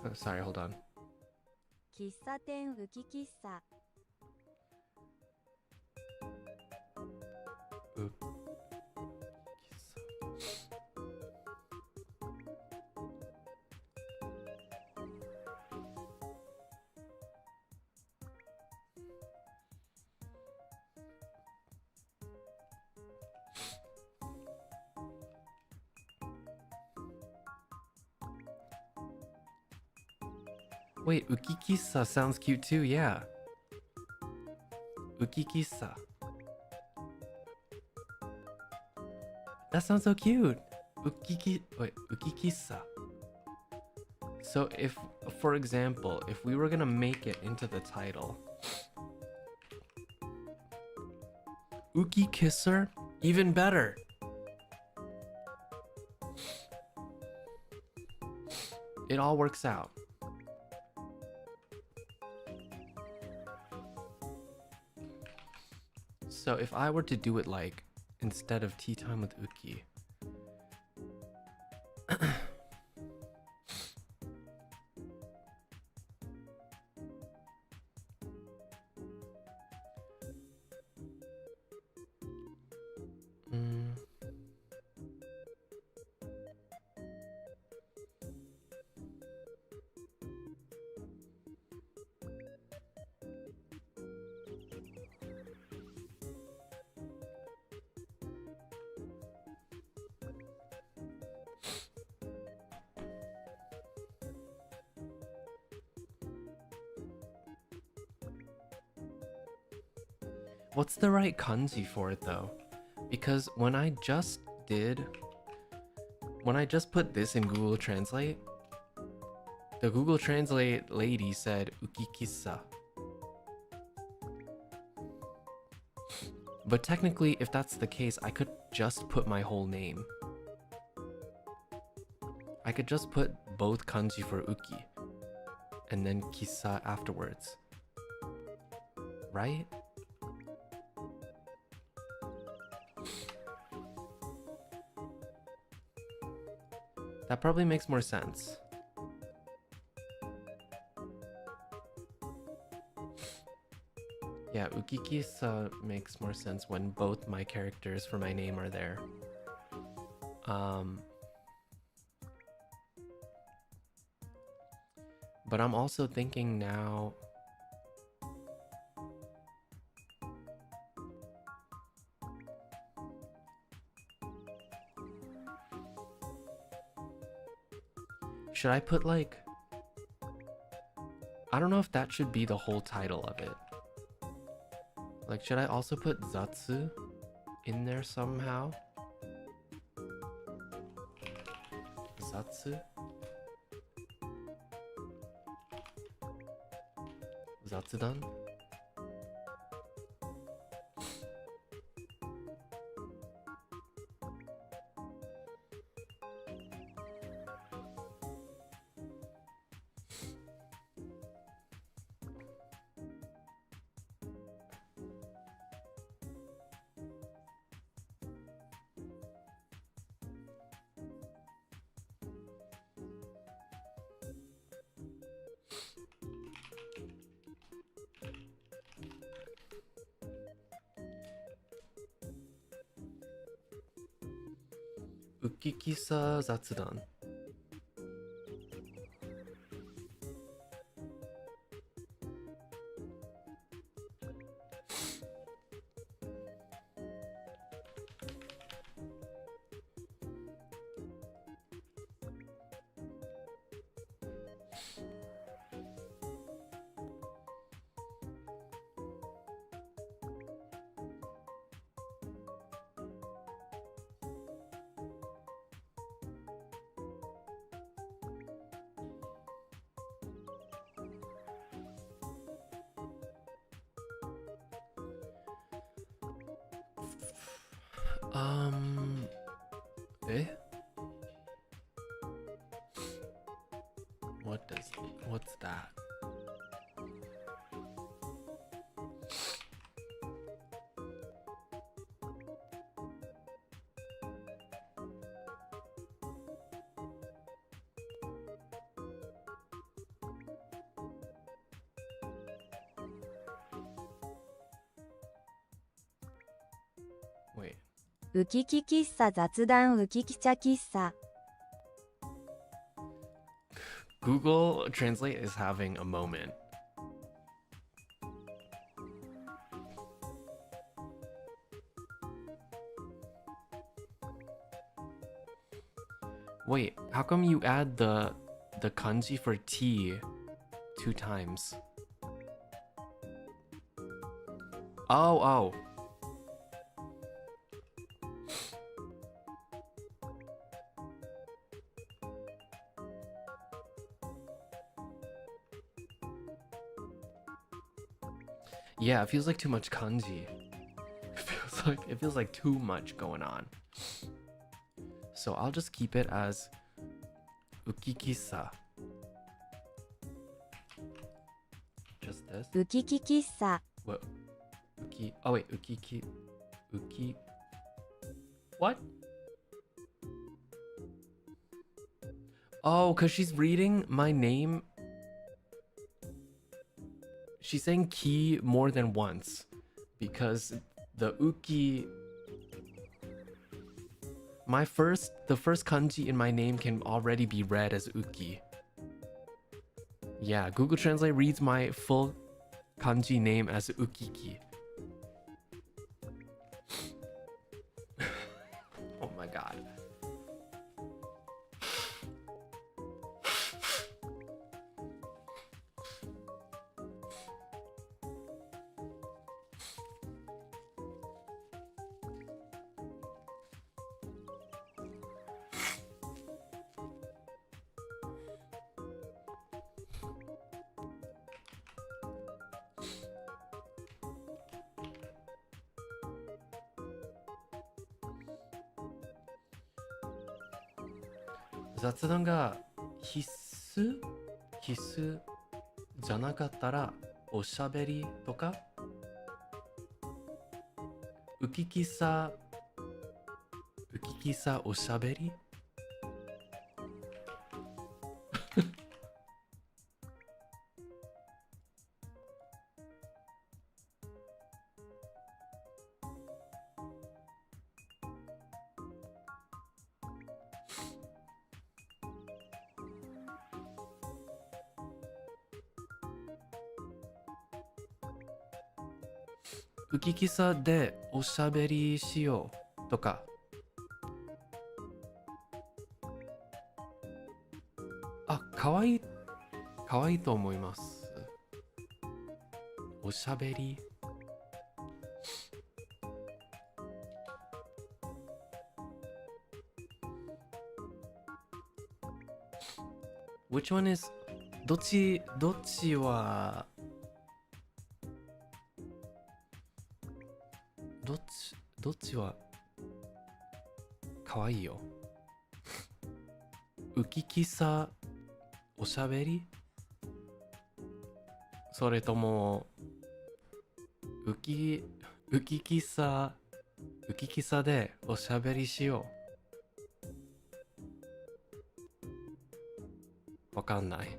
Oh, sorry, hold on. 喫茶店ウキ喫茶 Wait, Ukikisa sounds cute too, yeah. Ukikisa. That sounds so cute. Ukikisa. So if, for example, if we were gonna make it into the title, Uki Kisser, even better. It all works out. So if I were to do it like, instead of tea time with Uki, what's the right kanji for it though? Because when I just put this in Google Translate, the Google Translate lady said Ukikisa. But technically, if that's the case, I could just put my whole name. I could just put both kanji for Uki and then Kisa afterwards. Right? That probably makes more sense. Yeah, Ukikisa makes more sense when both my characters for my name are there. But I'm also thinking now, should I put like, I don't know if that should be the whole title of it. Like, should I also put zatsu in there somehow? Zatsu? Zatsudan? Ukikisa zatsudan. Eh? What's that? Wait. ウキキ喫茶雑談ウキキ茶喫茶 Google Translate is having a moment. Wait, how come you add the kanji for tea 2 times? Oh. Yeah, it feels like too much kanji. It feels like too much going on. So I'll just keep it as ukikisa. Just this. ウキキ喫茶 What? Oh wait, What? Oh, because she's reading my name. She's saying ki more than once because the uki. The first kanji in my name can already be read as uki. Yeah, Google Translate reads my full kanji name as ukiki. Oh my god. Zatsudan ga hissu janakattara oshaberi toka ukikisa oshaberi? Ukikisa de oshaberi shiyou toka. Ah, kawaii to omoimasu. Oshaberi. Which one is どっちはどっちは可愛いよ。ウキキサおしゃべり？それともウキキサでおしゃべりしよう。わかんない。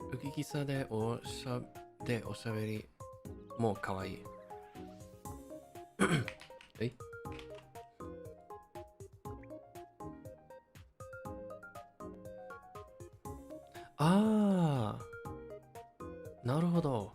ウキキサでおしゃべりもうかわいい。え？ああ、なるほど。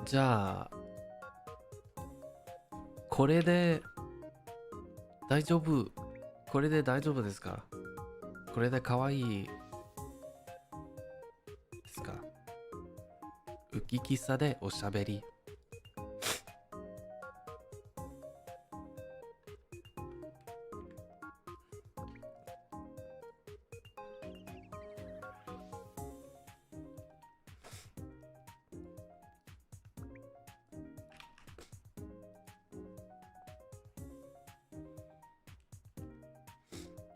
じゃあこれで大丈夫、これで大丈夫ですか？これで可愛いですか？ウキ喫茶でおしゃべり。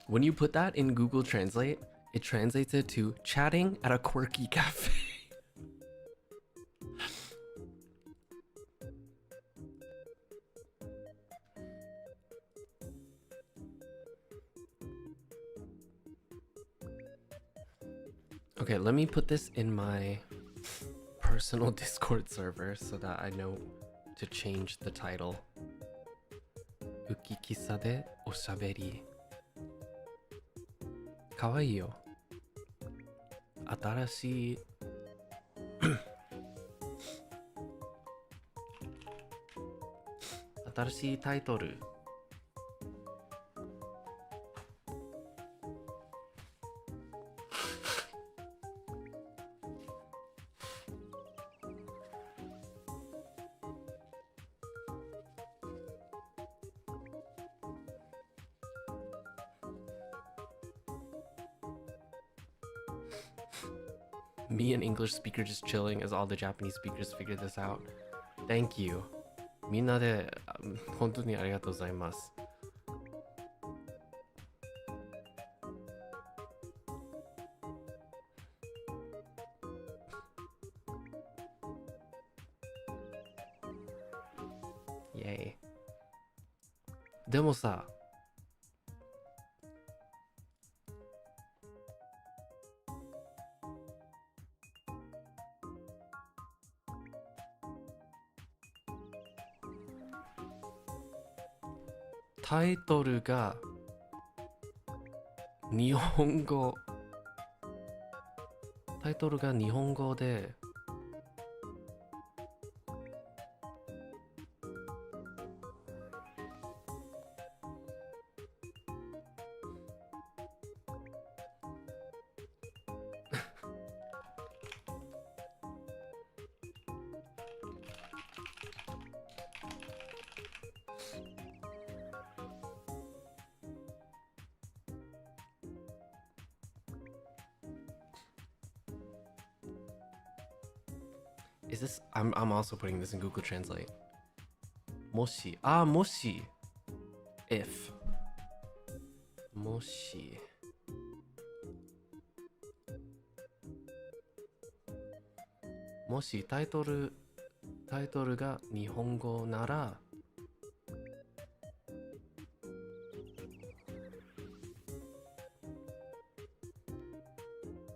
When you put that in Google Translate, it translates it to chatting at a quirky cafe. Okay, let me put this in my personal Discord server so that I know to change the title. Ukikisa de oshaberi. かわいいよ。新しい新しいタイトル。Me, an English speaker, just chilling as all the Japanese speakers figure this out. Thank you. みんなで本当にありがとうございます。イェイ。でもさ、タイトルが日本語、タイトルが日本語でIs this? I'm also putting this in Google Translate. もし、もし if もしもしタイトルが日本語なら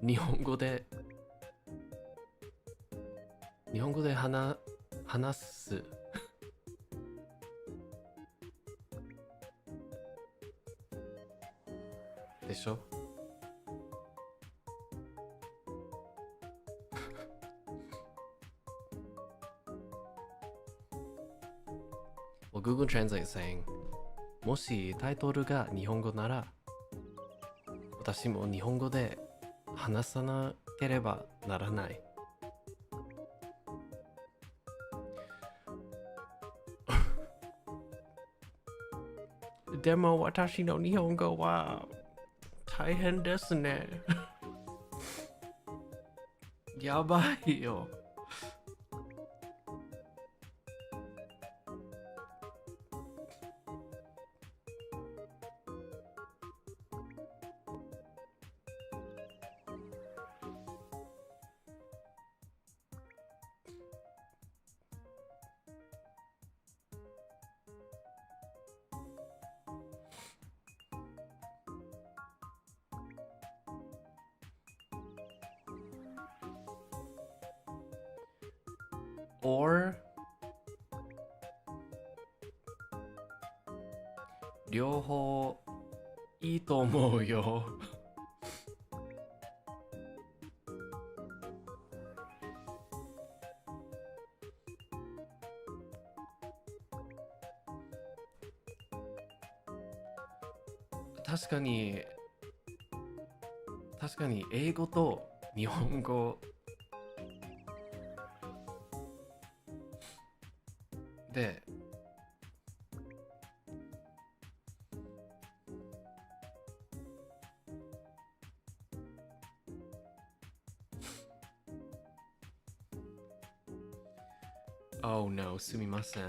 日本語で話すでしょwell, Google Translate is saying もしタイトルが日本語なら私も日本語で話さなければならないでも私の日本語は大変ですねやばいよor 両方いいと思うよ確かに英語と日本語でOh no, すみません。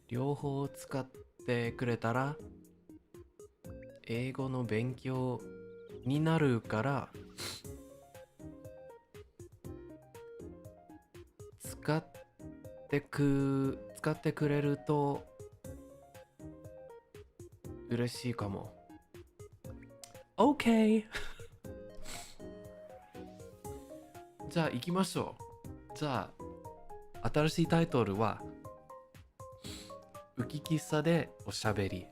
両方使ってくれたら英語の勉強になるから使ってくれると嬉しいかも。OK じゃあ行きましょう。じゃあ新しいタイトルは浮き喫茶でおしゃべり。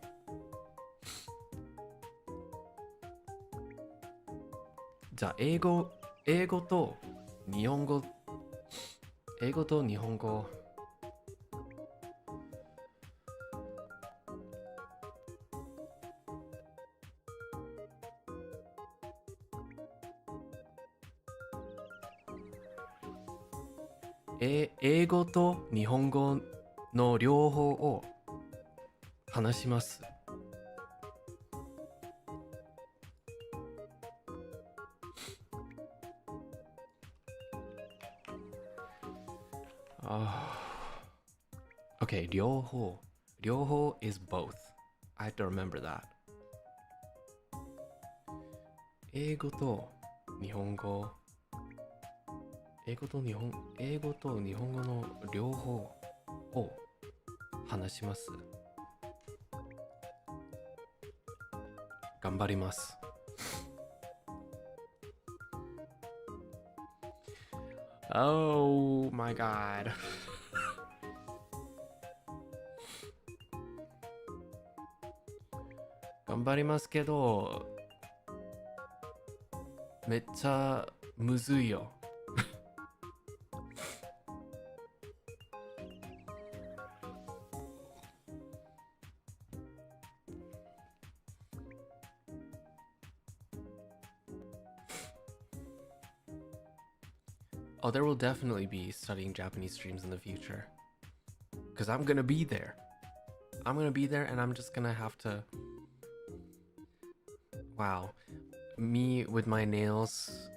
じゃあ英語と日本語英語と日本語の両方を話します。Okay, 両方 is both. I have to remember that. 英語と日本語の両方を話します。頑張ります。Oh my god. 頑張りますけど、めっちゃむずいよ。Oh, there will definitely be studying Japanese streams in the future. Because I'm gonna be there. And I'm just gonna have to... Wow. Me with my nails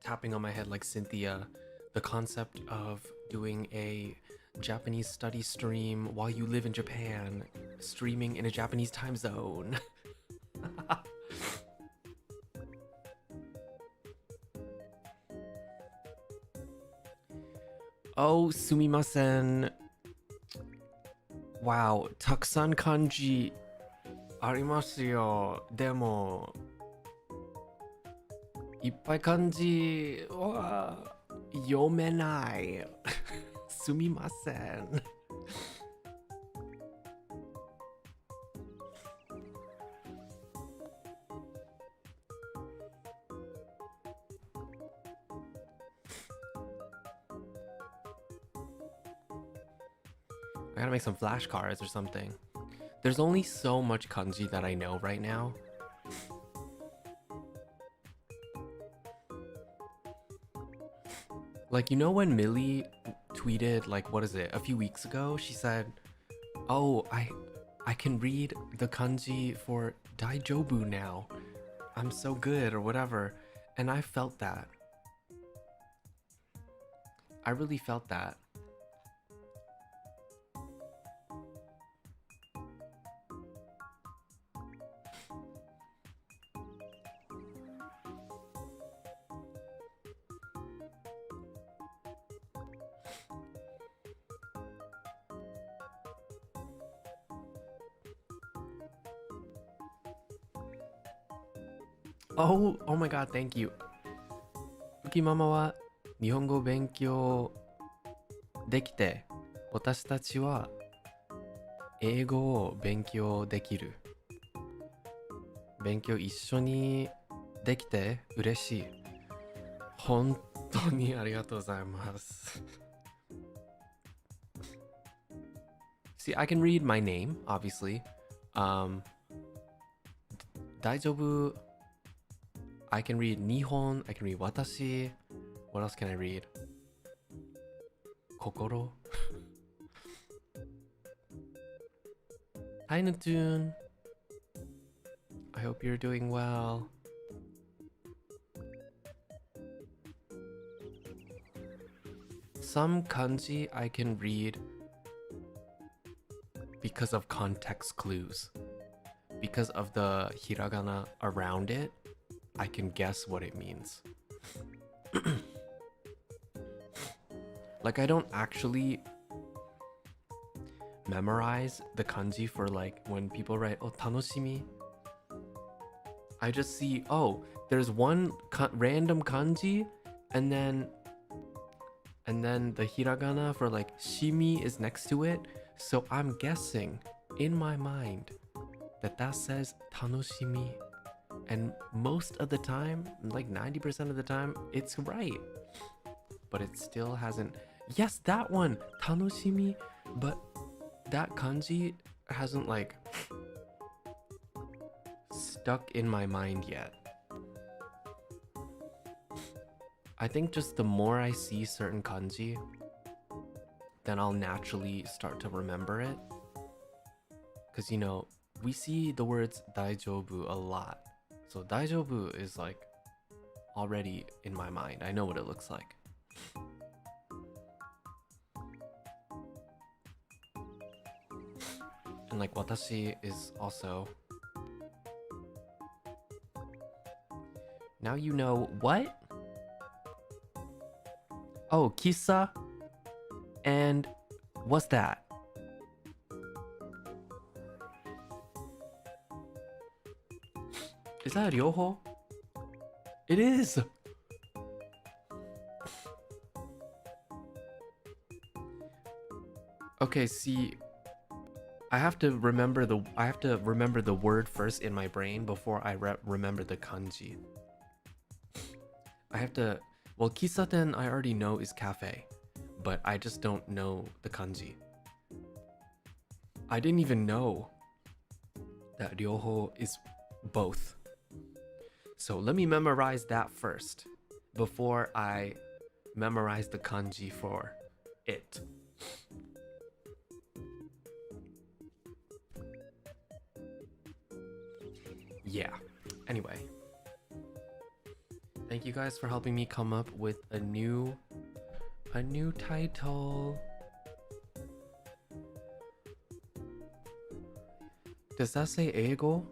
tapping on my head like Cynthia. The concept of doing a Japanese study stream while you live in Japan. Streaming in a Japanese time zone. Oh, すみません。Wow, たくさん漢字ありますよ。でも、いっぱい漢字は読めない。すみません。I gotta make some flashcards or something. There's only so much kanji that I know right now. Like, you know when Millie tweeted, like, what is it, a few weeks ago? She said, oh, I can read the kanji for Daijobu now. I'm so good, or whatever. And I felt that. I really felt that. Oh my god, thank you. Uki Mama wa Nihongo benkyou dekite, watashi tachi wa eigo o benkyou dekiru. Benkyou issho ni dekite ureshii. Hontou ni arigatou gozaimasu. See, I can read my name, obviously. Daijobu. I can read Nihon. I can read Watashi. What else can I read? Kokoro. Hi, Natun. I hope you're doing well. Some kanji I can read because of context clues. Because of the hiragana around it, I can guess what it means. Like, I don't actually memorize the kanji for like when people write, oh, tanoshimi. I just see, oh, there's one random kanji, and then the hiragana for like shimi is next to it. So I'm guessing in my mind that says tanoshimi. And most of the time, like 90% of the time, it's right. But it still hasn't. Yes, that one, tanoshimi. But that kanji hasn't like stuck in my mind yet. I think just the more I see certain kanji, then I'll naturally start to remember it. Because, you know, we see the words daijobu a lot. So daijobu is like already in my mind. I know what it looks like. And like watashi is also. Now you know what? Oh, kissa. And what's that? Is that ryoho? It is. Okay, see, I have to remember the word first in my brain before I remember the kanji. I have to. Well, kisaten I already know is cafe, but I just don't know the kanji. I didn't even know that ryoho is both. So let me memorize that first before I memorize the kanji for it. Yeah. Anyway. Thank you guys for helping me come up with a new title. Does that say eigo?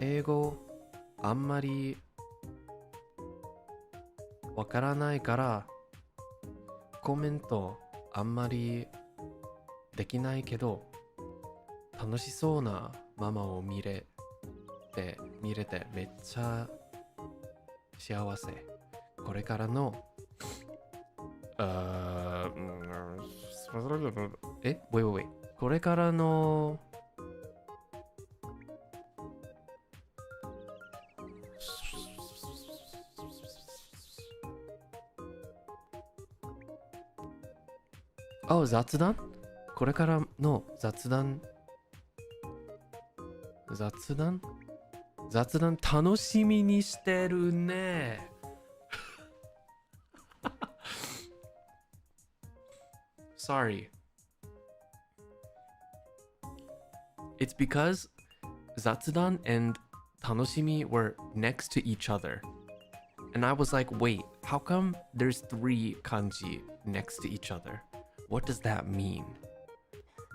Eigo あんまりわからないからコメントあんまりできないけど楽しそうなママを見れてめっちゃ幸せ。これからのwait これからの雑談？これからの雑談楽しみにしてるね。Sorry. It's because zatsudan and tanoshimi were next to each other. And I was like, wait, how come there's 3 kanji next to each other? What does that mean?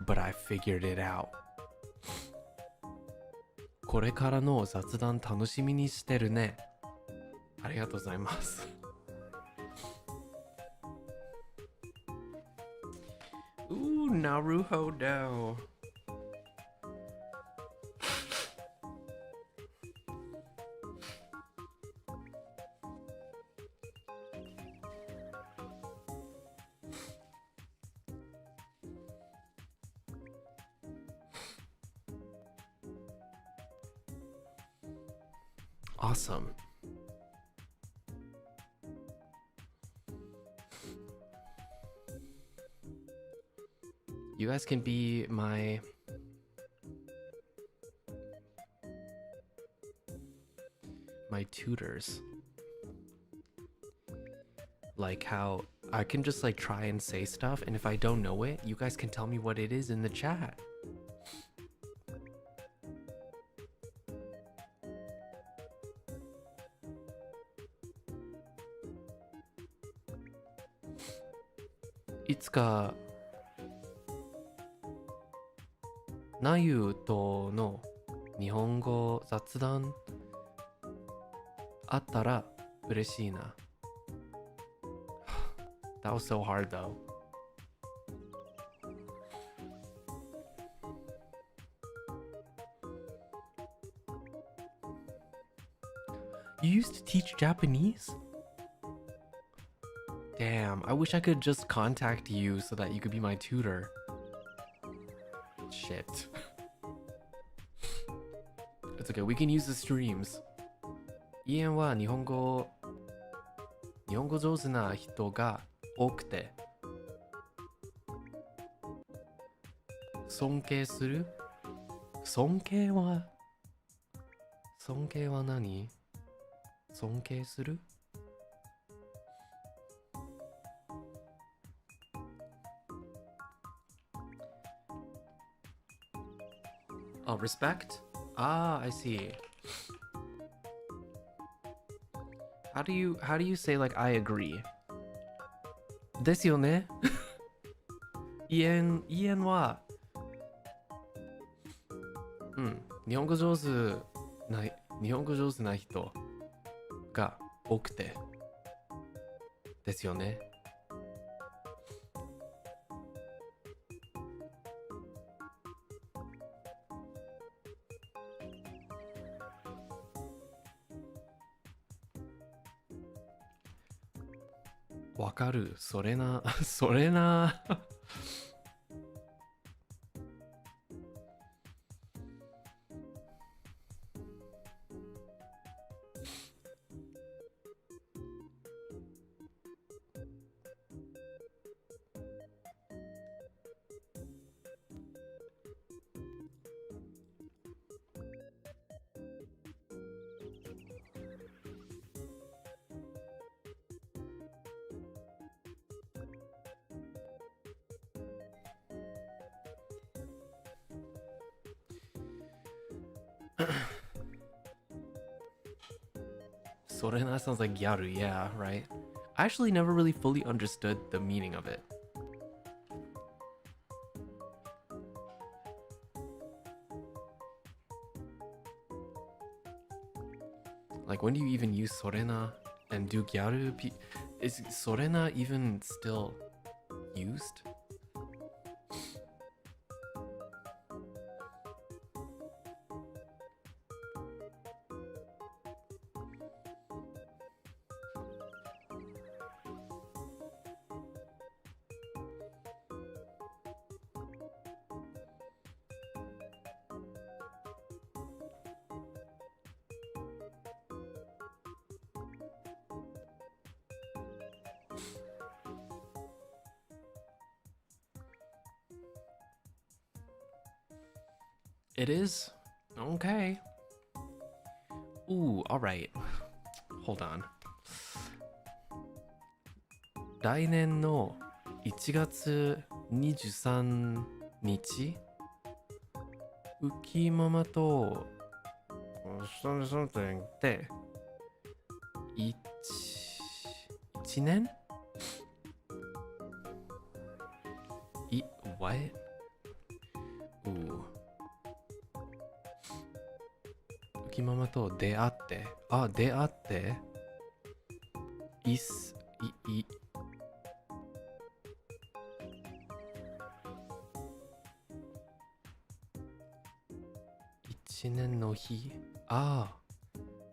But I figured it out. これからの雑談楽しみにしてるね。ありがとうございます。Ooh, Naruhodo. Awesome. You guys can be my tutors. Like how I can just like try and say stuff, and if I don't know it, you guys can tell me what it is in the chat. Iつかなゆとの日本語雑談あったら嬉しいな。That was so hard though. You used to teach Japanese? Damn, I wish I could just contact you so that you could be my tutor. Shit. It's okay, we can use the streams. イエンは日本語上手な人が多くて尊敬する。尊敬は何？尊敬する？ Oh, respect? Ah, I see. How do you say like I agree? ですよね。イエンは日本語上手な人が多くてですよね。わかる。それな。Sorena sounds like gyaru, yeah, right? I actually never really fully understood the meaning of it. Like, when do you even use sorena and do gyaru? Is sorena even still used? It is? Okay. Ooh, alright. Hold on. 来年の1月23日、ウキママとsomething で1年what? Ooh. ウキママと出会って、出会って、1年の日、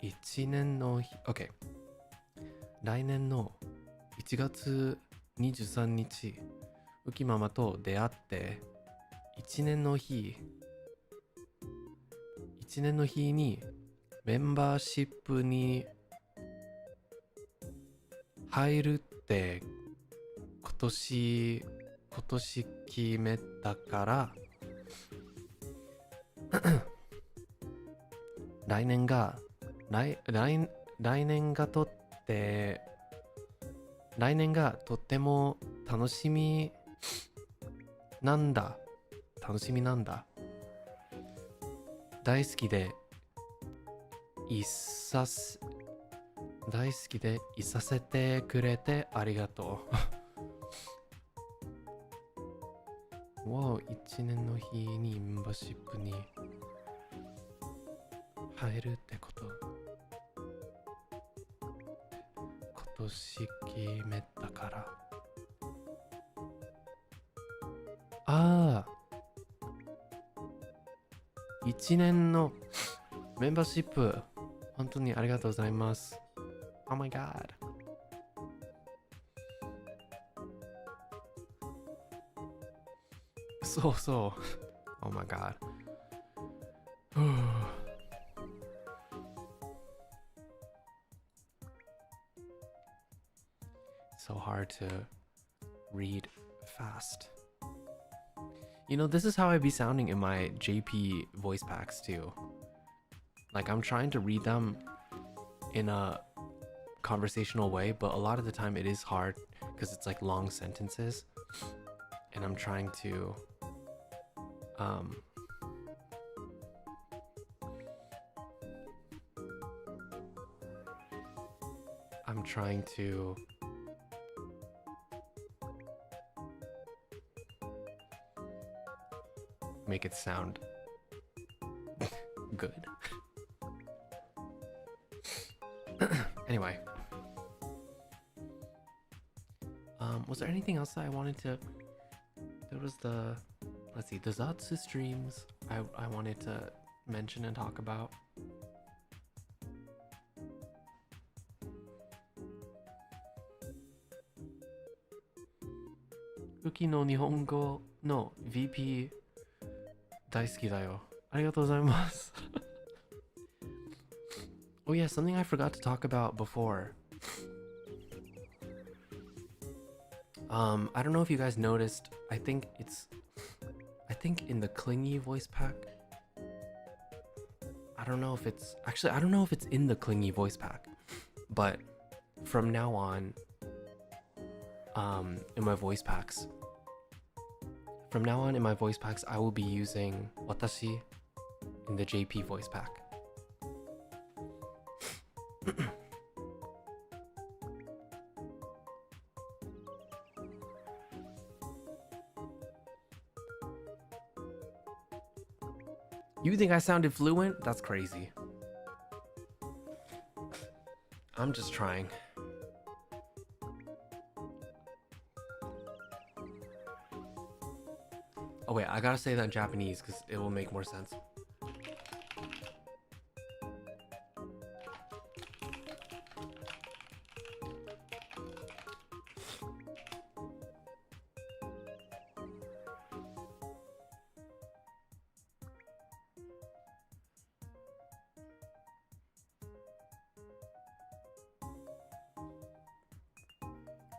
1年の日、OK。来年の1月23日、ウキママと出会って、1年の日にメンバーシップに入るって今年今年決めたから来年がとっても楽しみなんだ。大好きでいさせてくれてありがとう。わお、1年の日にメンバーシップに入るってこと。今年決めたから。ああ、1年のメンバーシップ本当にありがとうございます。Oh my god。そうそう。Oh my god。So hard to read fast. You know, this is how I be sounding in my JP voice packs too. Like, I'm trying to read them in a conversational way, but a lot of the time it is hard because it's like long sentences, and I'm trying to make it sound good. Anyway, was there anything else that I wanted to? There was the, let's see, the zatsu streams I wanted to mention and talk about. Uki no Nihongo no VP 大好きだよ。ありがとうございます。Oh yeah, something I forgot to talk about before. I don't know if you guys noticed. I think in the clingy voice pack. I don't know if it's in the clingy voice pack, but from now on, in my voice packs, I will be using watashi in the JP voice pack. You think I sounded fluent? That's crazy. I'm just trying. Oh wait, I gotta say that in Japanese because it will make more sense.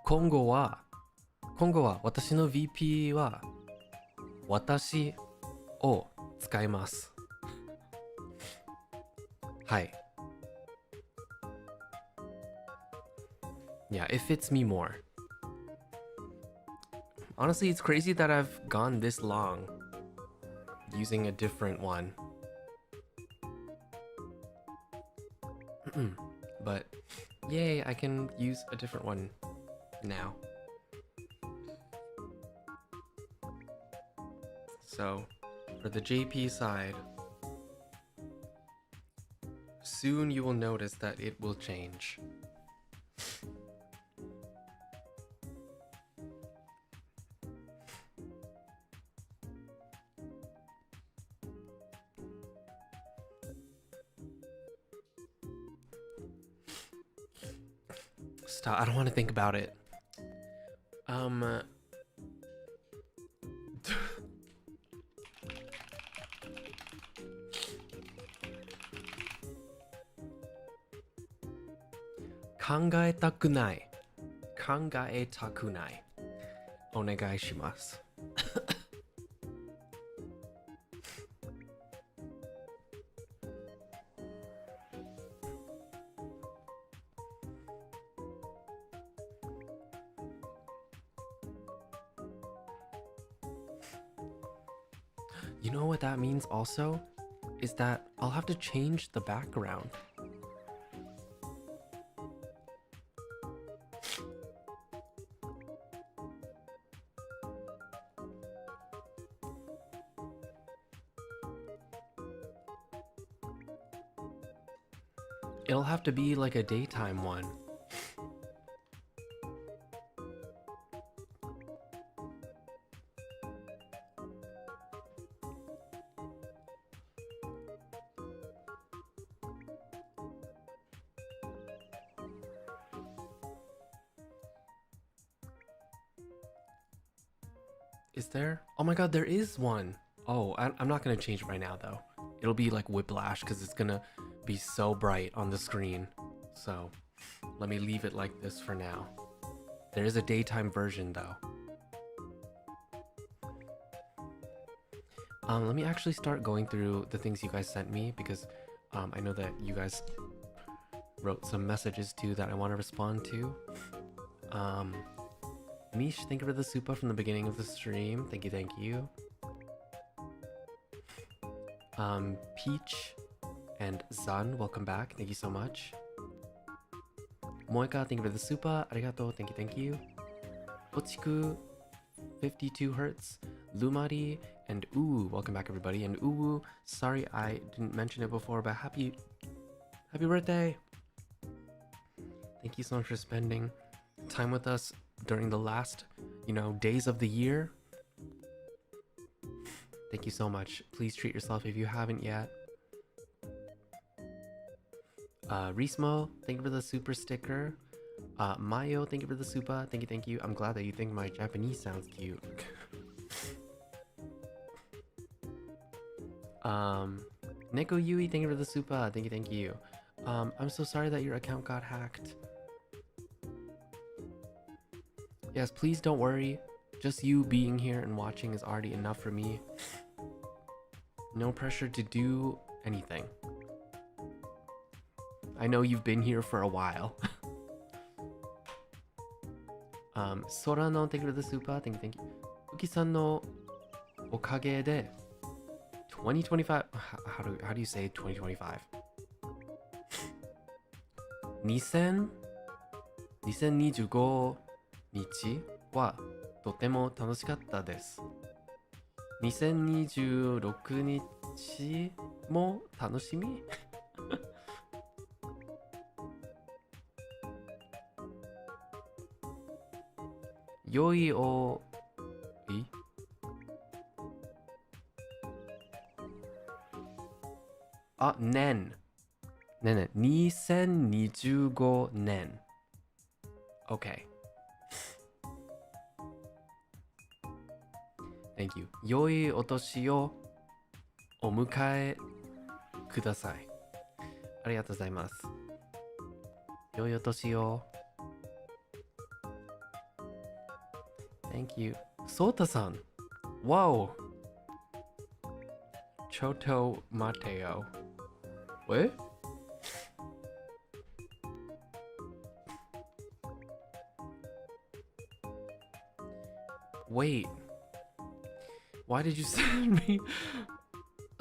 Kongo wa 私の VP は私を使います。はい。Yeah, it fits me more. Honestly, it's crazy that I've gone this long using a different one. But yay, I can use a different one now. So for the JP side, soon you will notice that it will change. Stop, I don't want to think about it. Kangaetakunai. Onegai shimasu. You know what that means also? Is that I'll have to change the background. It'll have to be like a daytime one. Is there? Oh my god, there is one. Oh, I'm not gonna change it right now though. It'll be like whiplash because it's gonna be so bright on the screen. So let me leave it like this for now. There is a daytime version though. Let me actually start going through the things you guys sent me because I know that you guys wrote some messages too that I want to respond to. Mish, thank you for the supa from the beginning of the stream. Thank you, thank you. Peach and Zan, welcome back. Thank you so much. Moika, thank you for the supa. Arigato, thank you, thank you. Ochiku, 52 hertz. Lumari and Uwu, welcome back everybody. And Uwu, sorry I didn't mention it before, but happy birthday. Thank you so much for spending time with us during the last, days of the year. Thank you so much. Please treat yourself if you haven't yet. Rismo, thank you for the super sticker. Mayo, thank you for the supa. Thank you, thank you. I'm glad that you think my Japanese sounds cute. Neko Yui, thank you for the supa. Thank you, thank you. I'm so sorry that your account got hacked. Yes, please don't worry. Just you being here and watching is already enough for me. No pressure to do anything. I know you've been here for a while. Sorano, thank you for the supa. Thank you, thank you. Uki-san no okage de 2025. How do you say 2025? 2025日はとても楽しかったです。2026日も楽しみ良いおいあ、年2025年 OK Thank you 良いお年をお迎えくださいありがとうございます良いお年をThank you. Sota-san. Wow. Choto Mateo. What? Wait. Why did you send me?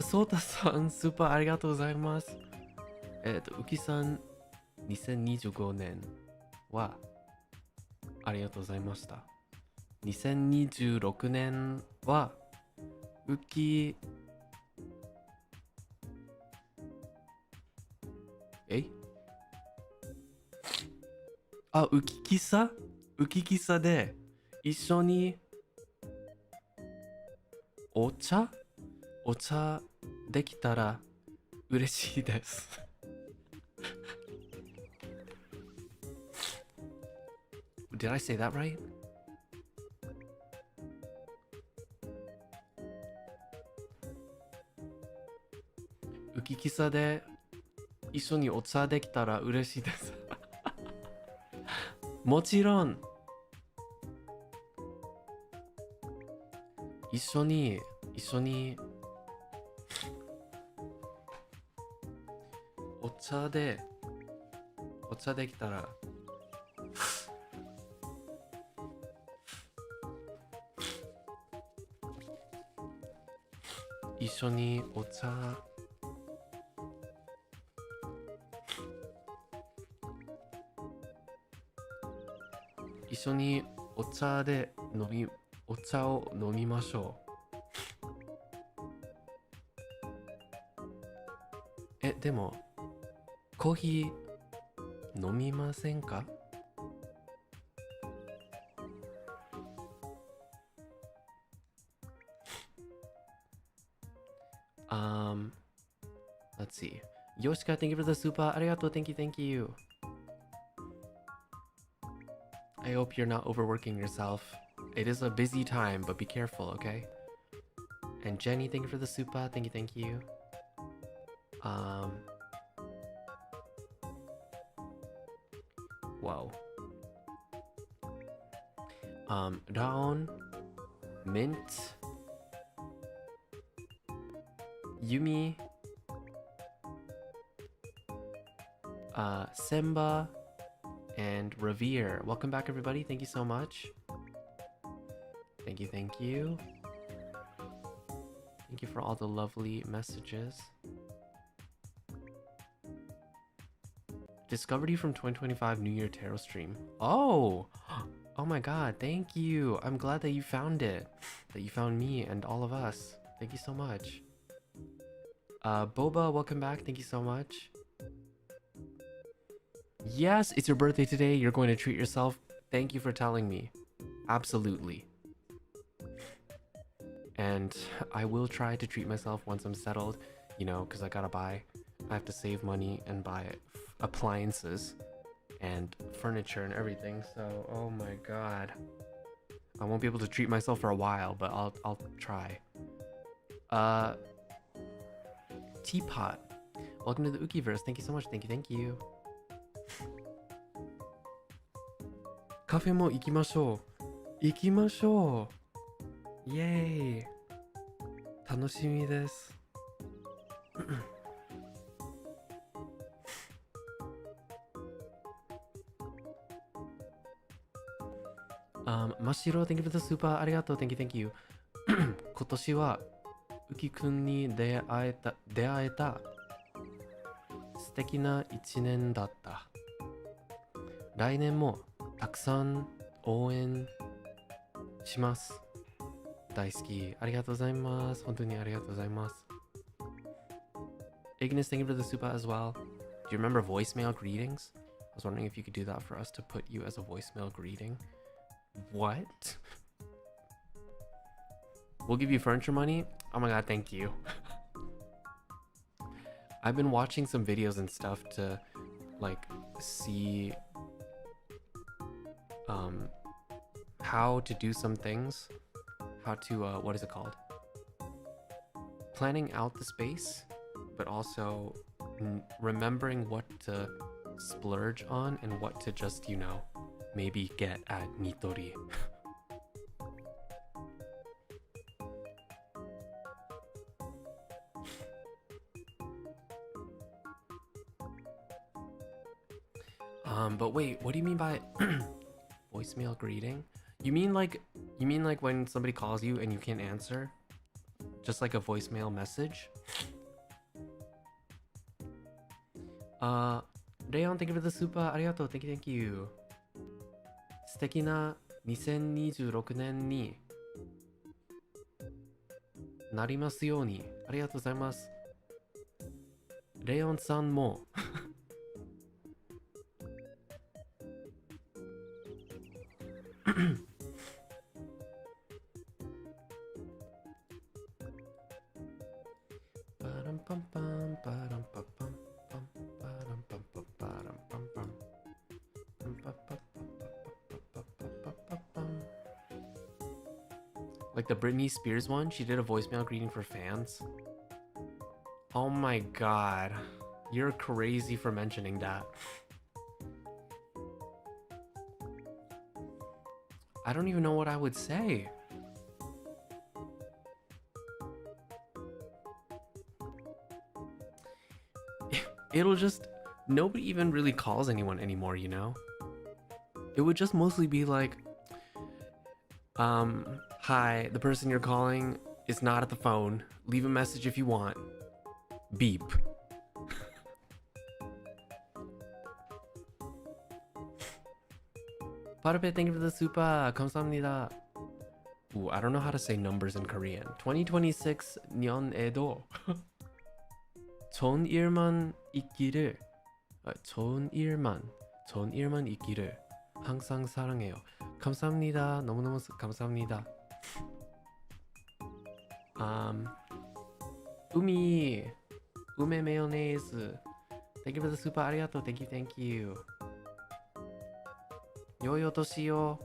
Sota-san, super ありがとうございます。Uki-san 2025年はありがとうございました。2026年はウキウキキサで一緒にお茶できたら嬉しいですDid I say that right?ウキキサで一緒にお茶できたら嬉しいですもちろん一緒に一緒にお茶できたら一緒にお茶一緒にお茶を飲みましょう。でもコーヒー飲みませんか？Let's see. Yoshika, thank you for the super. Arigato, thank you. I hope you're not overworking yourself. It is a busy time, but be careful, okay? And Jenny, thank you for the super. Thank you. Whoa. Raon, Mint, Yumi, Semba, and Revere. Welcome back, everybody. Thank you so much. Thank you. Thank you for all the lovely messages. Discovered you from 2025 New Year Tarot stream. Oh my god, thank you. I'm glad that you found it. That you found me and all of us. Thank you so much. Boba, welcome back. Thank you so much. Yes, it's your birthday today. You're going to treat yourself. Thank you for telling me. Absolutely. And I will try to treat myself once I'm settled, you know, because I have to save money and buy appliances and furniture and everything. So, oh my god. I won't be able to treat myself for a while, but I'll try. Teapot. Welcome to the Ukiverse. Thank you so much. Thank you. カフェも行きましょう。イエーイ。楽しみです。真っ白 thank you for the super ありがとう thank you 今年はウキくんに出会えた素敵な一年だった。来年もたくさん応援します。大好き。ありがとうございます。本当にありがとうございます。Ignis, thank you for the super as well. Do you remember voicemail greetings? I was wondering if you could do that for us to put you as a voicemail greeting. What? We'll give you furniture money? Oh my god, thank you. I've been watching some videos and stuff to like see how to do some things. How to what is it called? Planning out the space, but also remembering what to splurge on and what to just, you know, maybe get at Nitori. But wait, what do you mean by voicemail greeting? You mean like when somebody calls you and you can't answer? Just like a voicemail message? Leon, thank you for the super. Arigato, thank you. 素敵な2026年になりますように。ありがとうございます。レオンさんもLike the Britney Spears one, she did a voicemail greeting for fans. Oh my god. You're crazy for mentioning that. I don't even know what I would say. it'll just, nobody even really calls anyone anymore, you know? It would just mostly be like, hi, the person you're calling is not at the phone. Leave a message if you want. Beep. Parapet, thank you for the super. 감사합니다. Ooh, I don't know how to say numbers in Korean. 2026년에도 좋은 일만 있기를, 좋은 일만 있기를 항상 사랑해요. 감사합니다. 너무너무 감사합니다. 우메 마요네즈. Thank you for the super. arigato. Thank you. 요요 도시요.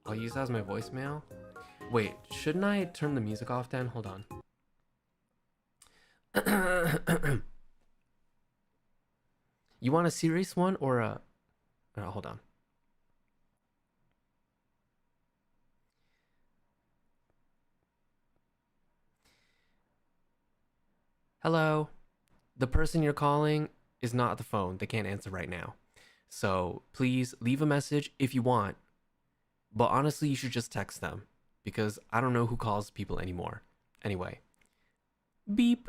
I'll use that as my voicemail. Wait, shouldn't I turn the music off then? Hold on. You want a serious one or a... hold on. Hello. The person you're calling is not at the phone. They can't answer right now. So please leave a message if you want. But honestly, you should just text them because I don't know who calls people anymore. Anyway. Beep.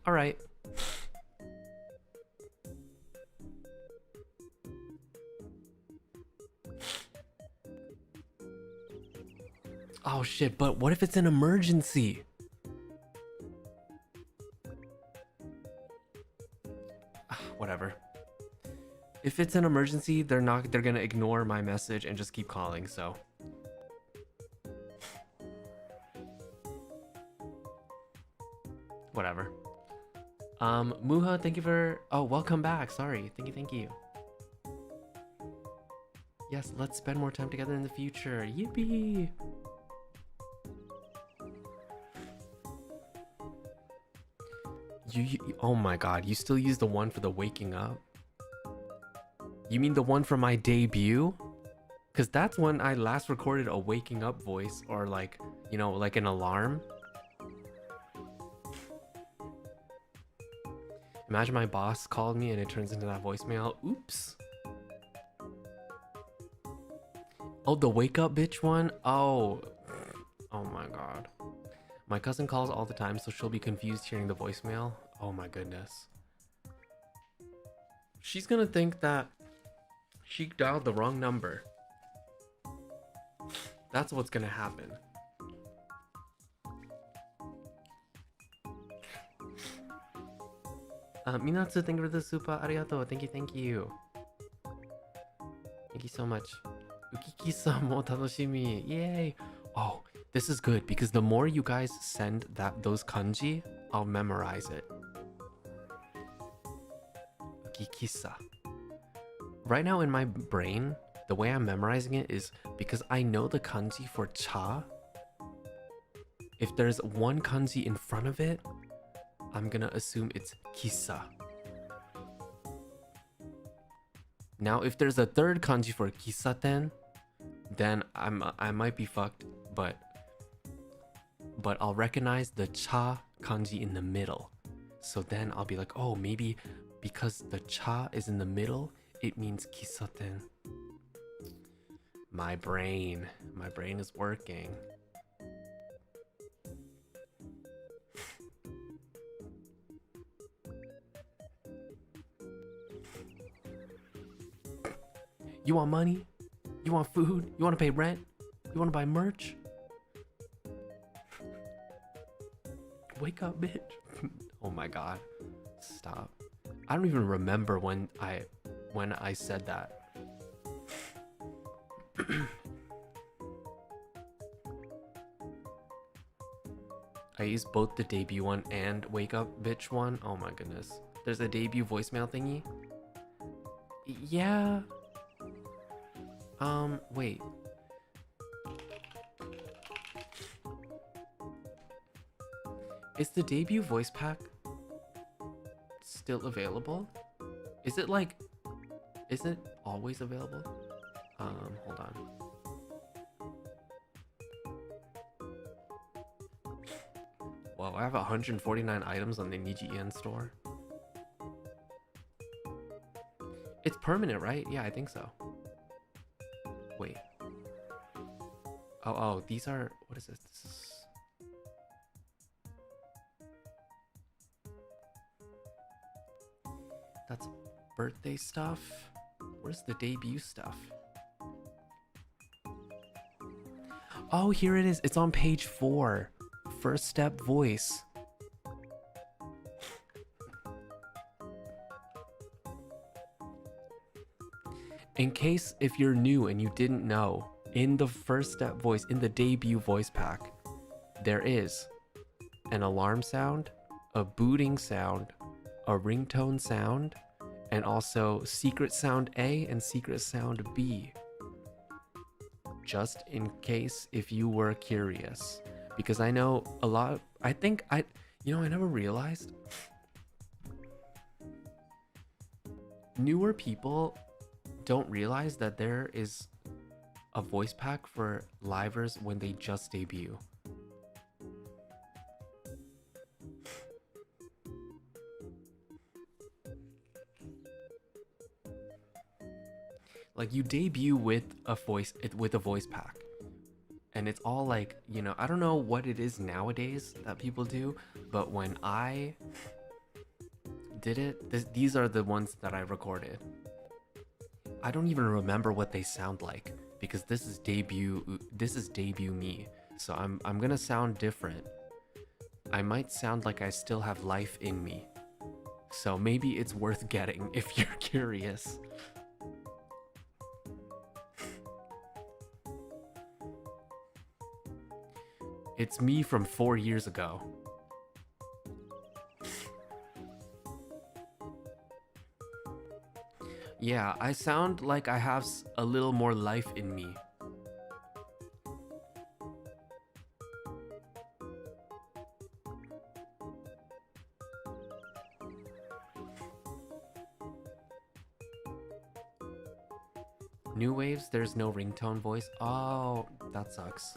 All right. Oh shit, but what if it's an emergency? Whatever. If it's an emergency, they're gonna ignore my message and just keep calling, so. Whatever. Muha, thank you for, oh, welcome back. Sorry. Thank you. Yes, let's spend more time together in the future. Yippee! You oh my god, you still use the one for the waking up? You mean the one from my debut? Because that's when I last recorded a waking up voice, or like, you know, like an alarm. Imagine my boss called me and it turns into that voicemail. Oops. Oh, the wake up bitch one? Oh my god. My cousin calls all the time, so she'll be confused hearing the voicemail. Oh my goodness. She's gonna think that she dialed the wrong number. That's what's gonna happen. Minatsu, thank you for the super. Arigato. Thank you. Thank you so much. Ukiki-san mo tanoshimi. Yay. Oh, this is good because the more you guys send those kanji, I'll memorize it. Ukiki-sa. Right now in my brain, the way I'm memorizing it is because I know the kanji for cha. If there's one kanji in front of it, I'm gonna assume it's kisa. Now, if there's a third kanji for kisaten, then I might be fucked, but I'll recognize the cha kanji in the middle. So then I'll be like, oh, maybe because the cha is in the middle, it means kisaten. My brain is working. You want money? You want food? You want to pay rent? You want to buy merch? Wake up, bitch. Oh my god. Stop. I don't even remember when I said that. I used both the debut one and wake up bitch one. Oh my goodness. There's a debut voicemail thingy. Yeah. Wait. Is the debut voice pack still available? Is it always available? Hold on. Whoa, I have 149 items on the NIJISANJI store. It's permanent, right? Yeah, I think so. Wait. Oh, these are... What is this? This is... That's birthday stuff. Where's the debut stuff? Oh, here it is. It's on page 4. First step voice. In case if you're new and you didn't know, in the first step voice, in the debut voice pack, there is an alarm sound, a booting sound, a ringtone sound, and also secret sound A and secret sound B. Just in case if you were curious. Because I know a lot, I never realized. Newer people don't realize that there is a voice pack for livers when they just debut. Like you debut with a voice pack. And it's all like, you know, I don't know what it is nowadays that people do, but when I did it, these are the ones that I recorded. I don't even remember what they sound like because this is debut me. So I'm gonna sound different. I might sound like I still have life in me. So maybe it's worth getting if you're curious. It's me from 4 years ago. Yeah, I sound like I have a little more life in me. New waves, there's no ringtone voice. Oh, that sucks.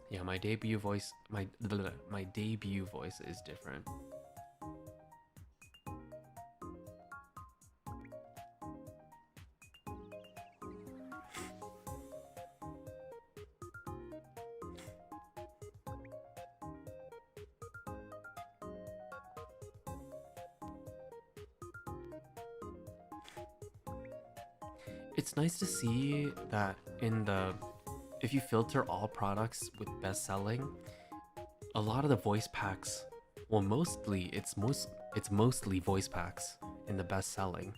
Yeah, my debut voice is different. It's nice to see that if you filter all products with best selling, a lot of the voice packs, well, it's mostly voice packs in the best selling,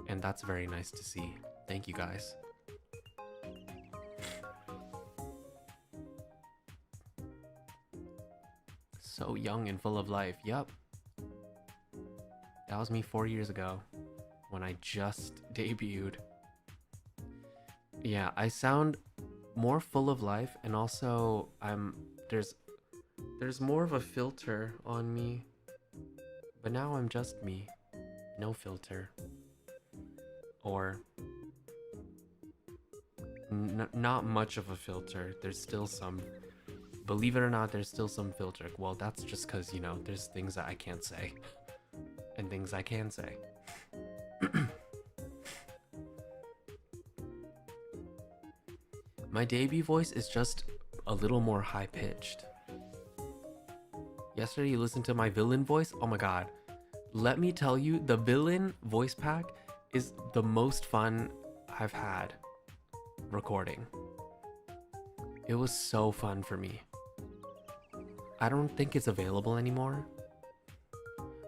and that's very nice to see. Thank you guys. So young and full of life. Yup. That was me 4 years ago when I just debuted. Yeah, I sound more full of life, and also there's more of a filter on me, but now I'm just me, no filter, or not much of a filter. There's still some, believe it or not, there's still some filter. Well, that's just because, you know, there's things that I can't say and things I can say. My debut voice is just a little more high-pitched. Yesterday you listened to my villain voice? Oh my god. Let me tell you, the villain voice pack is the most fun I've had recording. It was so fun for me. I don't think it's available anymore,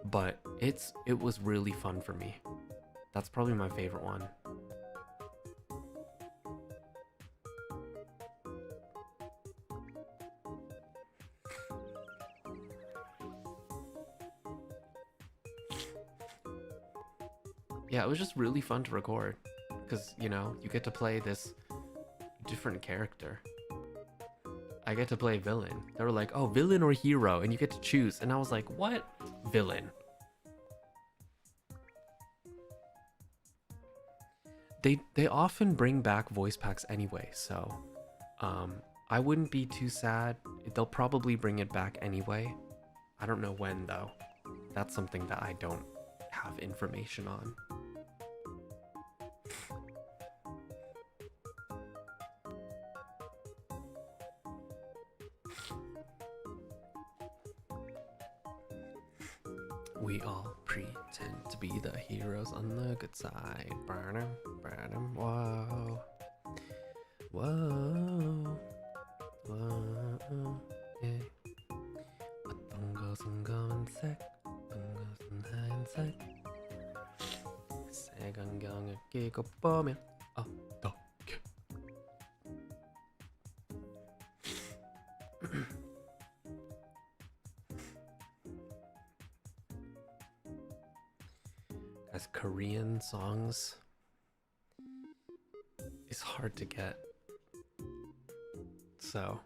but it was really fun for me. That's probably my favorite one. Yeah, it was just really fun to record because, you know, you get to play this different character. I get to play villain. They were like, oh, villain or hero, and you get to choose. And I was like, what? Villain. they often bring back voice packs anyway, so I wouldn't be too sad. They'll probably bring it back anyway. I don't know when though. That's something that I don't have information on. We all pretend to be the heroes on the good side. Whoa. Whoa. Whoa. Yeah. 어떤 것은 검은색, 어떤 것은 하얀색. 색안경을 끼고 보면 어떡해. As Korean songs is hard to get, so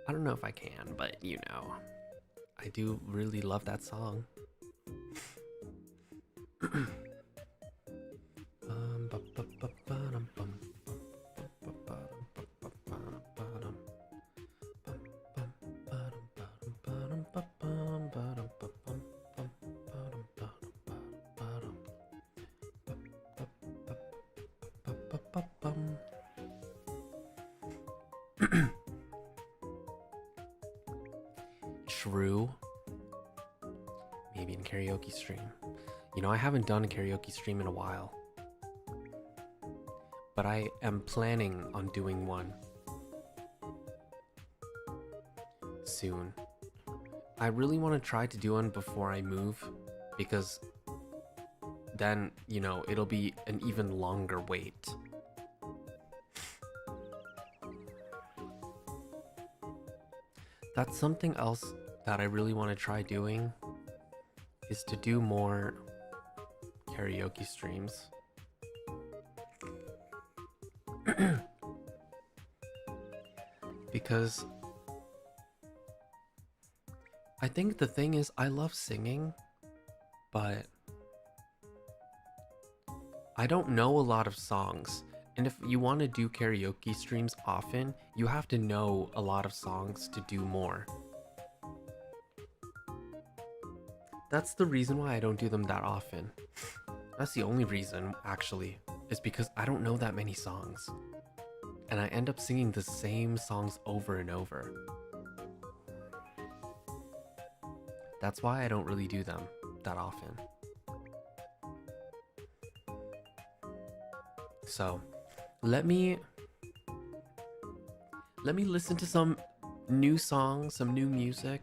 I don't know if I can, but you know, I do really love that song. Shrew, maybe in karaoke stream. You know, I haven't done a karaoke stream in a while, but I am planning on doing one soon. I really want to try to do one before I move, because then, you know, it'll be an even longer wait. That's something else that I really want to try doing, is to do more karaoke streams. Because I think the thing is, I love singing, but I don't know a lot of songs. And if you want to do karaoke streams often, you have to know a lot of songs to do more. That's the reason why I don't do them that often. That's the only reason, actually, is because I don't know that many songs. And I end up singing the same songs over and over. That's why I don't really do them that often. So, let me listen to some new songs, some new music.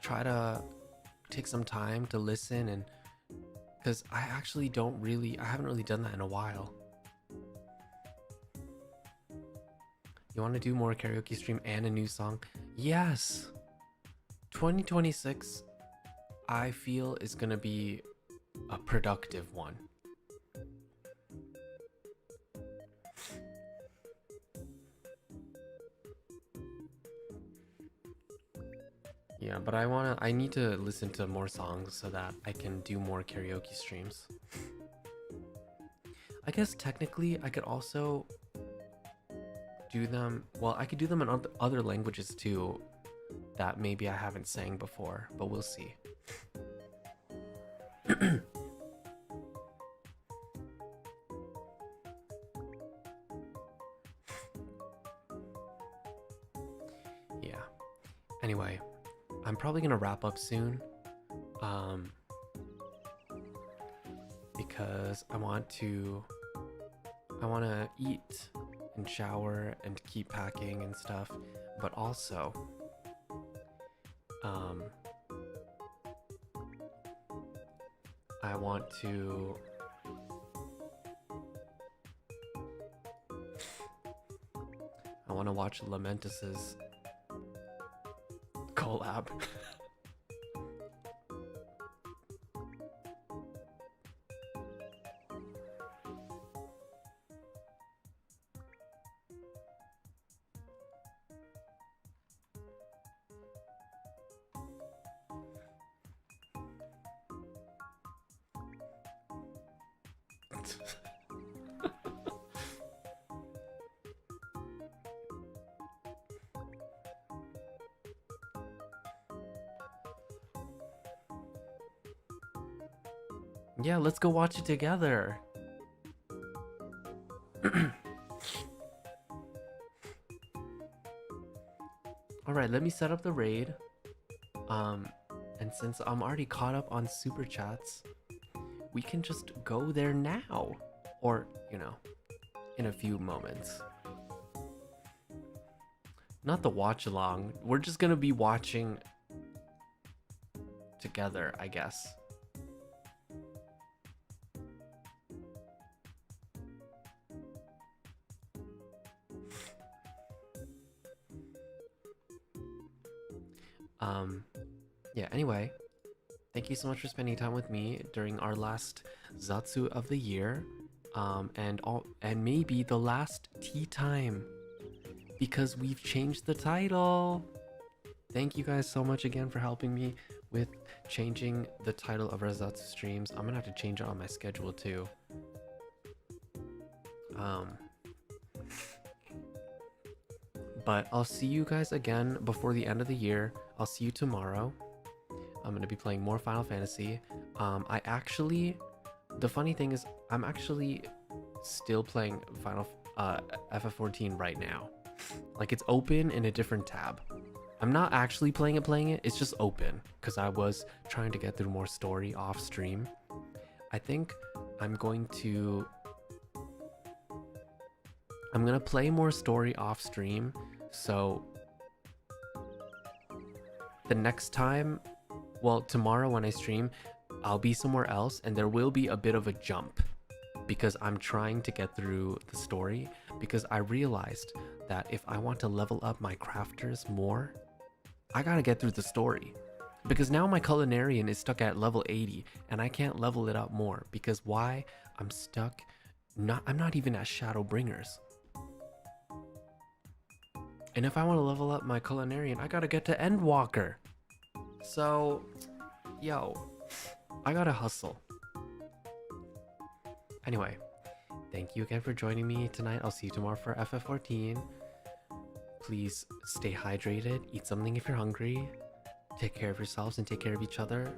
Try to take some time to listen, and because I haven't really done that in a while. You want to do more karaoke stream and a new song? Yes. 2026, I feel, is gonna be a productive one. Yeah, but I need to listen to more songs so that I can do more karaoke streams. I guess technically I could also do them, well, I could do them in other languages too, that maybe I haven't sang before, but we'll see. Yeah. Anyway, I'm probably gonna wrap up soon, because I want to eat and shower and keep packing and stuff, but also I want to watch Lamentus's collab. Yeah, let's go watch it together. Alright, let me set up the raid. And since I'm already caught up on super chats, we can just go there now. Or, you know, in a few moments. Not the watch along. We're just gonna be watching together, I guess. Yeah, anyway, thank you so much for spending time with me during our last Zatsu of the year. And maybe the last tea time, because we've changed the title. Thank you guys so much again for helping me with changing the title of our Zatsu streams. I'm gonna have to change it on my schedule too. But I'll see you guys again before the end of the year. I'll see you tomorrow. I'm gonna be playing more Final Fantasy. The funny thing is, I'm actually still playing FF14 right now. Like, it's open in a different tab. I'm not actually playing it, it's just open because I was trying to get through more story off stream. I think I'm gonna play more story off stream, so the next time, well, tomorrow when I stream, I'll be somewhere else and there will be a bit of a jump because I'm trying to get through the story, because I realized that if I want to level up my crafters more, I gotta get through the story. Because now my culinarian is stuck at level 80 and I can't level it up more because why? I'm not even at Shadowbringers. And if I want to level up my culinarian, I gotta get to Endwalker. So, yo, I gotta hustle. Anyway, thank you again for joining me tonight. I'll see you tomorrow for FF14. Please stay hydrated, eat something if you're hungry, take care of yourselves and take care of each other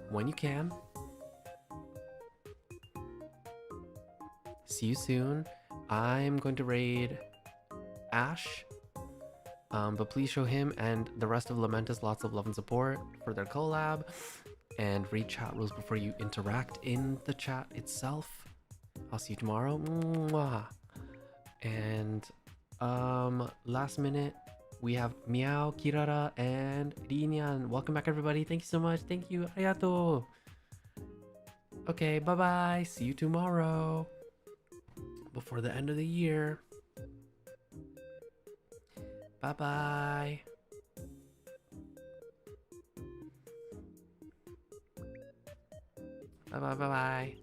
when you can. See you soon. I'm going to raid Ash. But please show him and the rest of Lamentus lots of love and support for their collab, and read chat rules before you interact in the chat itself. I'll see you tomorrow. Mwah. And last minute, we have Meow, Kirara, and Rinyan. Welcome back, everybody. Thank you so much. Thank you. Arigato. Okay, bye-bye. See you tomorrow. Before the end of the year. Bye-bye. Bye-bye.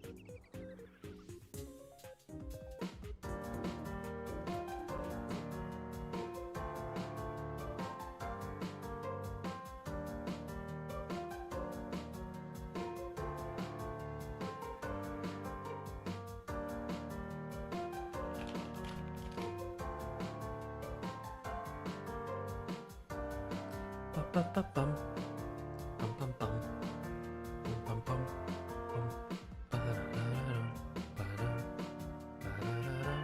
Ba-ba-ba-bum. Bum-bum-bum. Bum-bum-bum. Bum. Ba-da-da-da-dum. Ba-dum. Ba-da-da-dum.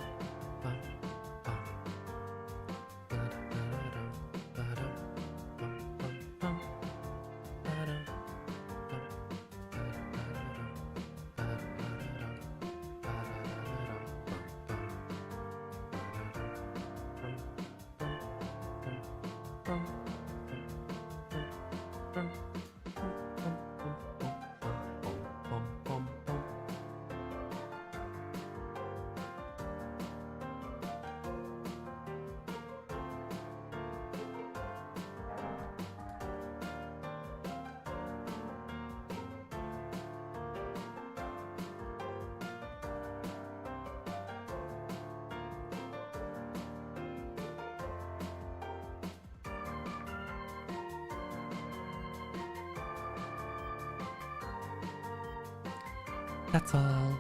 Bum. Bum. Ba-da-da-da-dum. Ba-dum. Bum-bum-bum. Ba-dum. Bum. Ba-da-da-da-dum. Ba-da-da-da-dum. Ba-da-da-da-dum. Bum. Bum. Bum. Bum. Bum. Bum. That's all.